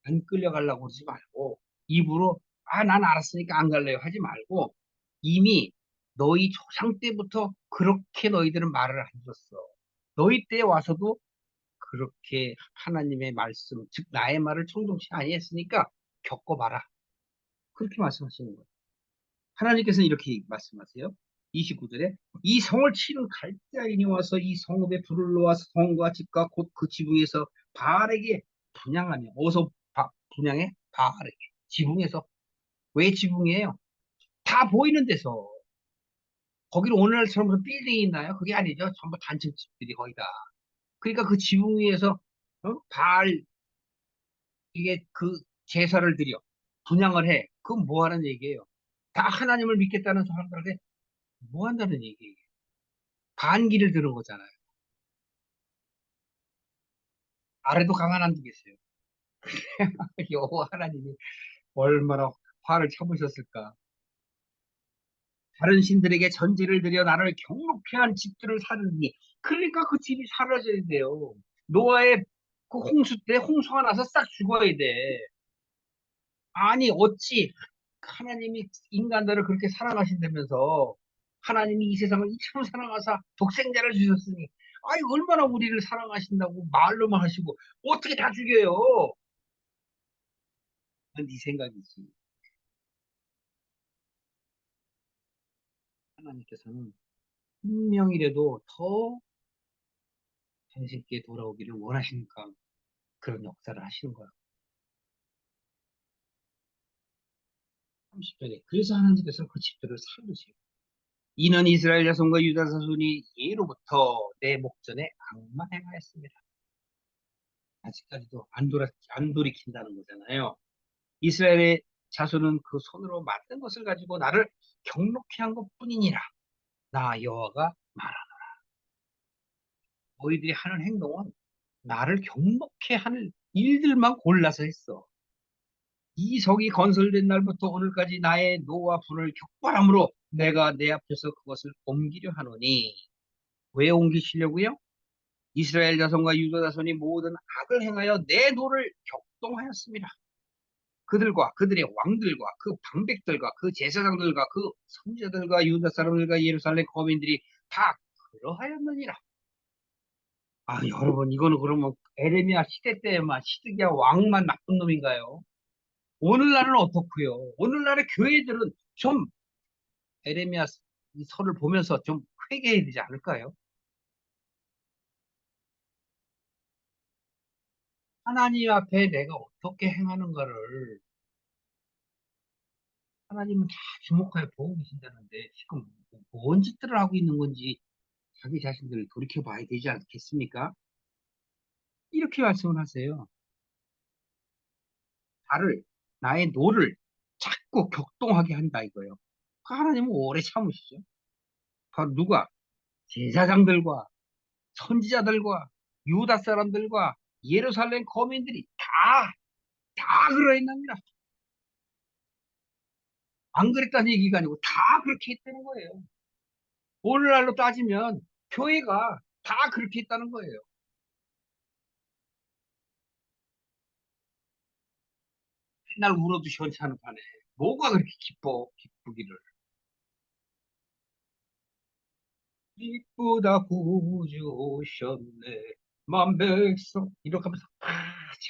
A: 안 끌려가려고 그러지 말고 입으로 난 알았으니까 안 갈래요 하지 말고 이미 너희 조상 때부터 그렇게 너희들은 말을 안 줬어. 너희 때 와서도 그렇게 하나님의 말씀, 즉 나의 말을 청종치 아니했으니까 겪어봐라. 그렇게 말씀하시는 거예요. 하나님께서는 이렇게 말씀하세요. 29절에 이 성을 치는 갈대아인이 와서 이 성읍에 불을 놓아서 성과 집과 곧 그 지붕에서 바알에게 분양하며 어디서 분양해? 바알에게 지붕에서. 왜 지붕이에요? 다 보이는 데서. 거기는 오늘날처럼 무슨 빌딩이 있나요? 그게 아니죠. 전부 단층 집들이 거의 다. 그러니까 그 지붕 위에서 바알 이게 그 제사를 드려 분양을 해. 그건 뭐 하는 얘기예요? 다 하나님을 믿겠다는 사람들한테 뭐 한다는 얘기예요? 반기를 드는 거잖아요. 아래도 가만 안 두겠어요. 여호와 하나님이 얼마나 화를 참으셨을까. 다른 신들에게 전제를 드려 나를 경록케 한 집들을 사르니 그러니까 그 집이 사라져야 돼요. 노아의 그 홍수 때 홍수가 나서 싹 죽어야 돼. 아니 어찌 하나님이 인간들을 그렇게 사랑하신다면서 하나님이 이 세상을 이처럼 사랑하사 독생자를 주셨으니 아이 얼마나 우리를 사랑하신다고 말로만 하시고 어떻게 다 죽여요? 그건 네 생각이지. 하나님께서는 분명이라도 더 당신께 돌아오기를 원하시니까 그런 역사를 하시는 거야. 30절에 그래서 하나님께서 그 집들을 살르세요. 이는 이스라엘 자손과 유다 자손이 예로부터 내 목전에 악만 행하였습니다. 아직까지도 안 돌이킨다는 거잖아요. 이스라엘의 자손은 그 손으로 만든 것을 가지고 나를 경록케 한 것뿐이니라. 나 여호와가 말하노라. 너희들이 하는 행동은 나를 경록케 하는 일들만 골라서 했어. 이 성이 건설된 날부터 오늘까지 나의 노와 분을 격발함으로 내가 내 앞에서 그것을 옮기려 하노니 왜 옮기시려고요? 이스라엘 자손과 유다 자손이 모든 악을 행하여 내 노를 격동하였습니다. 그들과 그들의 왕들과 그 방백들과 그 제사장들과 그 선지자들과 유다 사람들과 예루살렘 거민들이 다 그러하였느니라. 여러분 이거는 그러면 에레미야 시대 때만 시드기야 왕만 나쁜 놈인가요? 오늘날은 어떻고요? 오늘날의 교회들은 좀 에레미야 이 설을 보면서 좀 회개해야 되지 않을까요? 하나님 앞에 내가 어떻게 행하는가를 하나님은 다 주목하여 보고 계신다는데 지금 뭔 짓들을 하고 있는 건지 자기 자신들을 돌이켜 봐야 되지 않겠습니까? 이렇게 말씀을 하세요. 나를, 나의 노를 자꾸 격동하게 한다 이거예요. 그 하나님은 오래 참으시죠. 바로 누가? 제사장들과 선지자들과 유다 사람들과 예루살렘 거민들이 다 그러했답니다. 안 그랬다는 얘기가 아니고 다 그렇게 했다는 거예요. 오늘날로 따지면 교회가 다 그렇게 했다는 거예요. 맨날 울어도 시원찮은 판에 뭐가 그렇게 기쁘기를. 기쁘다 구주 오셨네 만백성 이렇게 하면서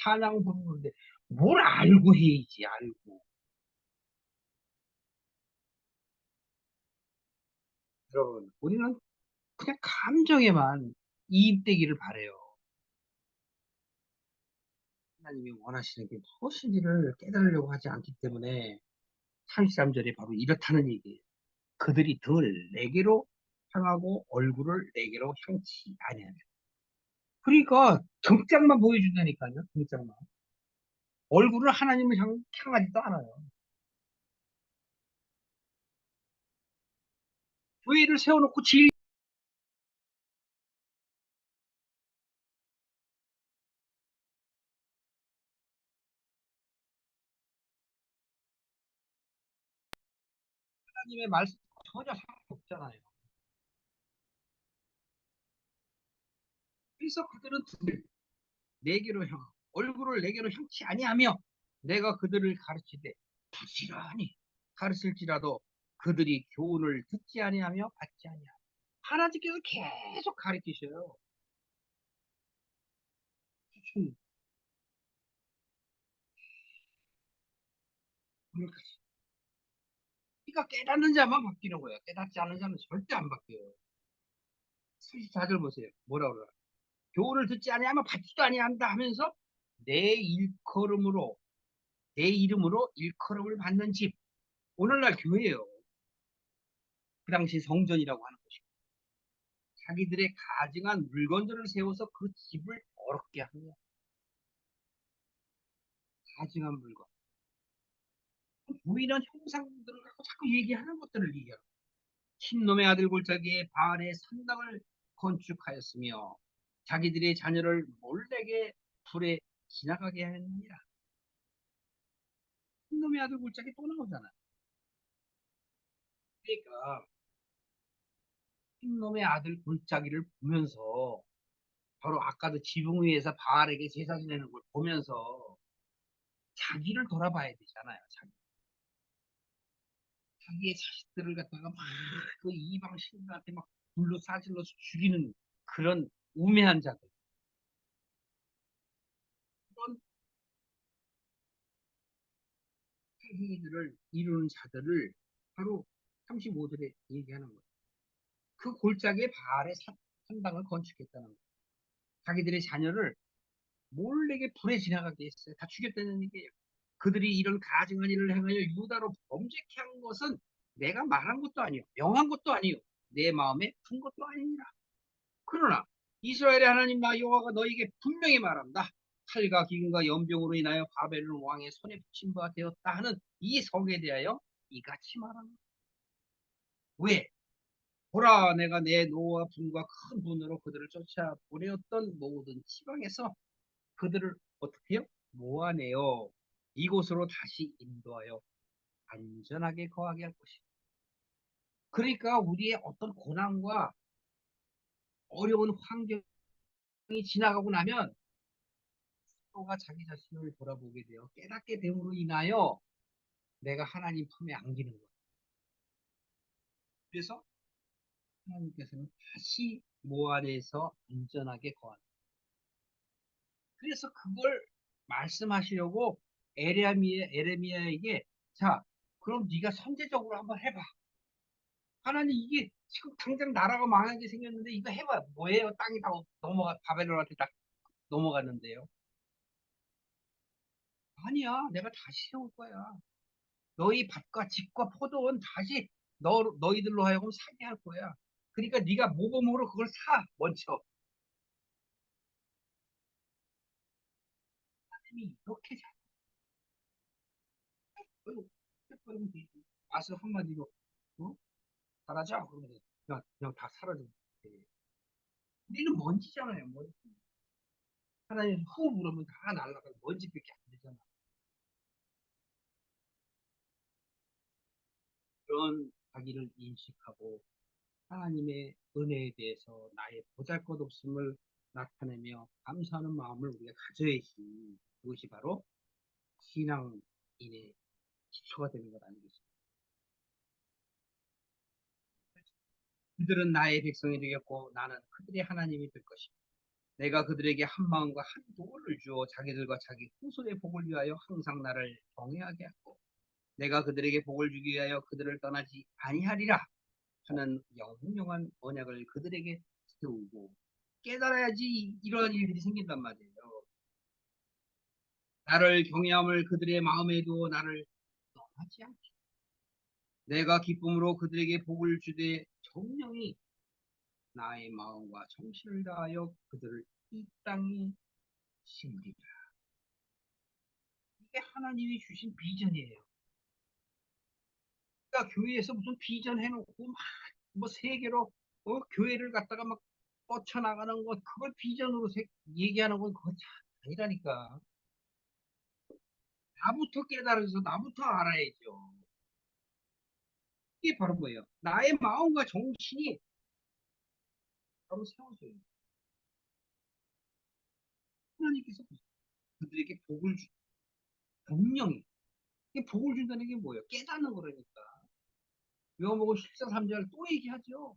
A: 찬양 부르는데 뭘 알고 해야지 알고. 여러분 우리는 그냥 감정에만 이입되기를 바래요. 하나님이 원하시는 게 무엇인지를 깨달으려고 하지 않기 때문에 33절에 바로 이렇다는 얘기예요. 그들이 덜 내게로 향하고 얼굴을 내게로 향치 아니하며. 그러니까 등짝만 보여준다니까요. 등짝만. 얼굴을 하나님을 향하지도 않아요. 교회를 세워놓고 하나님의 말씀 전혀 상관없잖아요. 그래서 그들은 내게로 향 얼굴을 내게로 향치 아니하며 내가 그들을 가르치되 부지런히 가르칠지라도 그들이 교훈을 듣지 아니하며 받지 아니하며. 하나님께서 계속 가르치셔요. 그러니까 깨닫는 자만 바뀌는 거예요. 깨닫지 않는 자는 절대 안 바뀌어요. 34절 보세요. 뭐라 그러나 교훈을 듣지 아니하면 받지도 아니한다 하면서 내 일컬음으로 내 이름으로 일컬음을 받는 집. 오늘날 교회예요. 그 당시 성전이라고 하는 것이고 자기들의 가증한 물건들을 세워서 그 집을 더럽게 하며. 가증한 물건 보이는 형상들을 갖고 자꾸 얘기하는 것들을 얘기하고 흰놈의 아들 골짜기에 바알의 산당을 건축하였으며 자기들의 자녀를 몰래게 불에 지나가게 하느니라. 흰놈의 아들 골짜기 또 나오잖아. 그러니까 흰놈의 아들 골짜기를 보면서 바로 아까도 지붕 위에서 바알에게 제사 지내는 걸 보면서 자기를 돌아봐야 되잖아요. 자기의 자식들을 갖다가 막 그 이방 신들한테 막 불로 사질러서 죽이는 그런 우매한 자들, 그런 행위들을 이루는 자들을 바로 35절에 얘기하는 거예요. 그 골짜기에 바알의 산당을 건축했다는 거예요. 자기들의 자녀를 몰래게 불에 지나가게 했어요. 다 죽였다는 얘기예요. 그들이 이런 가증한 일을 행하여 유다로 범죄케 한 것은 내가 말한 것도 아니요 명한 것도 아니요 내 마음에 푼 것도 아니니라. 그러나 이스라엘의 하나님 나 여호와가 너에게 분명히 말한다. 칼과 기근과 연병으로 인하여 바벨론 왕의 손에 붙임 바 되었다 하는 이 성에 대하여 이같이 말한다. 왜? 보라 내가 내 노와 분과 큰 분으로 그들을 쫓아 보내었던 모든 지방에서 그들을 어떻게 해요? 모아내어 이곳으로 다시 인도하여 안전하게 거하게 할 것이다. 그러니까 우리의 어떤 고난과 어려운 환경이 지나가고 나면 서로가 자기 자신을 돌아보게 되어 깨닫게 됨으로 인하여 내가 하나님 품에 안기는 거예요. 그래서 하나님께서는 다시 모아내서 안전하게 거한다. 그래서 그걸 말씀하시려고 에레미야에게 자, 그럼 네가 선제적으로 한번 해봐. 하나님 이게 지금 당장 나라가 망하게 생겼는데 이거 해봐. 뭐예요? 땅이 다 넘어가 바벨론한테 딱 넘어갔는데요. 아니야, 내가 다시 세울 거야. 너희 밭과 집과 포도원 다시 너희들로 하여금 사게 할 거야. 그러니까 네가 모범으로 그걸 사 먼저. 하나님이 이렇게 잘해요. 와서 한마디로 어? 사라져. 그러면 그냥 다 사라져. 우리는 먼지잖아요. 먼지. 하나님 후 부르면 다 날아가고 먼지밖에 안 되잖아. 그런 자기를 인식하고 하나님의 은혜에 대해서 나의 보잘것없음을 나타내며 감사하는 마음을 우리가 가져야지. 그것이 바로 신앙인의 기초가 되는 것 아니겠습니까? 그들은 나의 백성이 되겠고 나는 그들의 하나님이 될 것이다. 내가 그들에게 한 마음과 한 도를 주어 자기들과 자기 후손의 복을 위하여 항상 나를 경외하게 하고 내가 그들에게 복을 주기 위하여 그들을 떠나지 아니하리라 하는 영영한 언약을 그들에게 세우고 깨달아야지 이러한 일들이 생긴단 말이에요. 나를 경외함을 그들의 마음에 두어 나를 떠나지 않게 내가 기쁨으로 그들에게 복을 주되 정령이 나의 마음과 정신을 다하여 그들을 이 땅에 심으리라. 이게 하나님이 주신 비전이에요. 그러니까 교회에서 무슨 비전 해놓고 막 뭐 세계로 교회를 갖다가 막 뻗쳐나가는 것 그걸 비전으로 얘기하는 건 그거 참 아니라니까. 나부터 깨달아서 나부터 알아야죠. 이게 바로 뭐예요? 나의 마음과 정신이 바로 세워져요. 하나님께서 그들에게 복을 주, 분명히. 이게 복을 준다는 게 뭐예요? 깨닫는 거라니까. 요한복음 14, 3절 또 얘기하죠.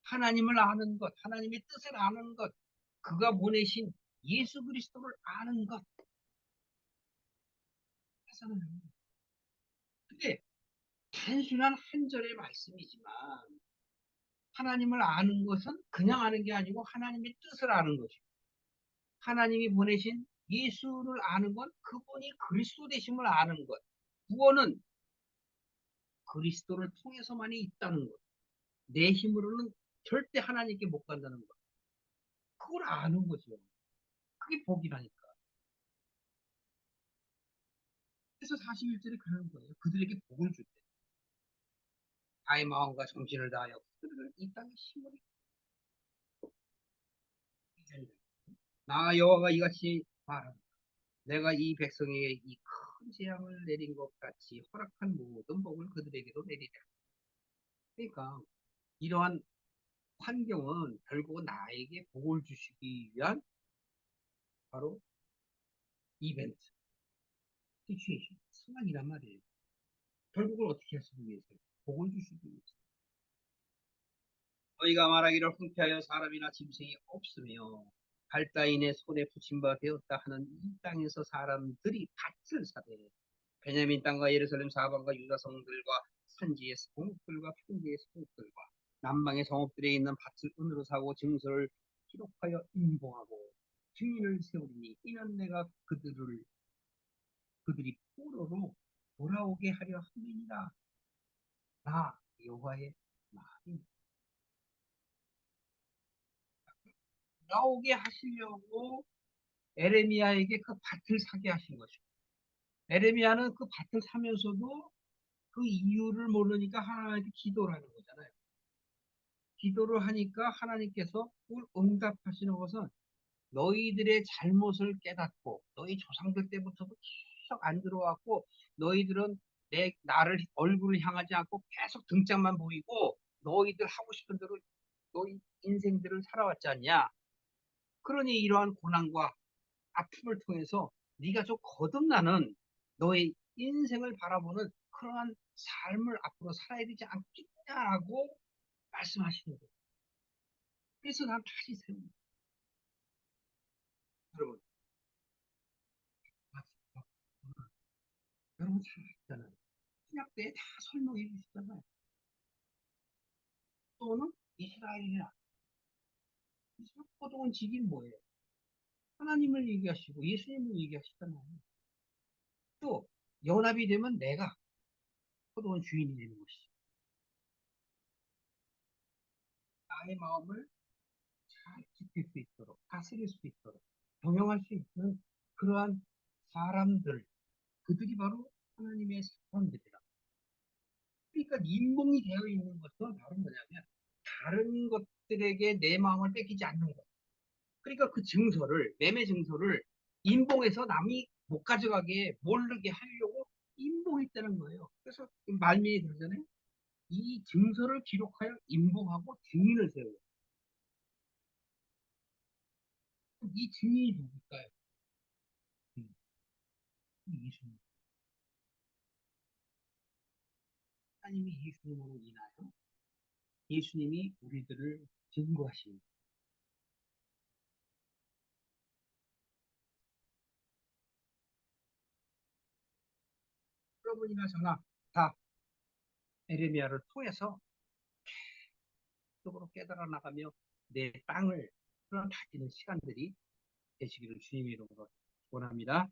A: 하나님을 아는 것, 하나님의 뜻을 아는 것, 그가 보내신 예수 그리스도를 아는 것 하잖아요. 근데 단순한 한 절의 말씀이지만 하나님을 아는 것은 그냥 아는 게 아니고 하나님의 뜻을 아는 것이고 하나님이 보내신 예수를 아는 건 그분이 그리스도 되심을 아는 것. 구원은 그리스도를 통해서만이 있다는 것. 내 힘으로는 절대 하나님께 못 간다는 것. 그걸 아는 거죠. 그게 복이라니까. 그래서 41절에 그러는 거예요. 그들에게 복을 줄 때. 나의 마음과 정신을 다하여 그들을 이 땅에 심으리. 나 여호와가 이같이 말한다. 내가 이 백성에게 이 큰 재앙을 내린 것 같이 허락한 모든 복을 그들에게도 내리라. 그러니까 이러한 환경은 결국은 나에게 복을 주시기 위한 바로 이벤트, 시츄에이션, 상황이란 말이에요. 결국은 어떻게 하시기 위해서요? 복을 주시기 위해서. 너희가 말하기를 흥태하여 사람이나 짐승이 없으며 발다인의 손에 붙임 바 되었다 하는 이 땅에서 사람들이 밭을 사되 베냐민 땅과 예루살렘 사방과 유다 성들과 산지의 성읍들과 평지의 성읍들과 남방의 성읍들에 있는 밭을 은으로 사고 증서를 기록하여 인봉하고 증인을 세우리니 이는 내가 그들이 포로로 돌아오게 하려 함이니라. 나 여호와의 말이 돌아오게 하시려고 에레미야에게 그 밭을 사게 하신 것이고 에레미야는 그 밭을 사면서도 그 이유를 모르니까 하나님께 기도를 하는 거잖아요. 기도를 하니까 하나님께서 그걸 응답하시는 것은 너희들의 잘못을 깨닫고 너희 조상들 때부터도 계속 안 들어왔고 너희들은 나를 얼굴을 향하지 않고 계속 등짝만 보이고 너희들 하고 싶은 대로 너희 인생들을 살아왔지 않냐. 그러니 이러한 고난과 아픔을 통해서 네가 좀 거듭나는 너의 인생을 바라보는 그러한 삶을 앞으로 살아야 되지 않겠냐라고 말씀하시는 거예요. 그래서 난 다시 세웁니다. 여러분, 여러분 잘 아시잖아요. 신약 때에 다 설명해 주시잖아요. 또는 이스라엘이라. 포도원 직인 뭐예요? 하나님을 얘기하시고 예수님을 얘기하시잖아요. 또 연합이 되면 내가 포도원 주인이 되는 것이죠. 나의 마음을 잘 지킬 수 있도록 다스릴 수 있도록 경영할 수 있는 그러한 사람들 그들이 바로 하나님의 사람들이라. 그러니까 인봉이 되어 있는 것은 바로 뭐냐면 다른 것들에게 내 마음을 뺏기지 않는 것. 그러니까 그 증서를, 매매 증서를 인봉해서 남이 못 가져가게 모르게 하려고 인봉했다는 거예요. 그래서 말미에 그러잖아요. 이 증서를 기록하여 인봉하고 증인을 세워요. 이 증인이 누굴까요? 음, 예수님. 하나님이 예수님으로 인하여 예수님이 우리들을 증거하신 여러분이나 저나 다 에레미야를 통해서 속으로 깨달아 나가며 내 땅을 그런 다지는 시간들이 되시기를 주님의 이름으로 원합니다.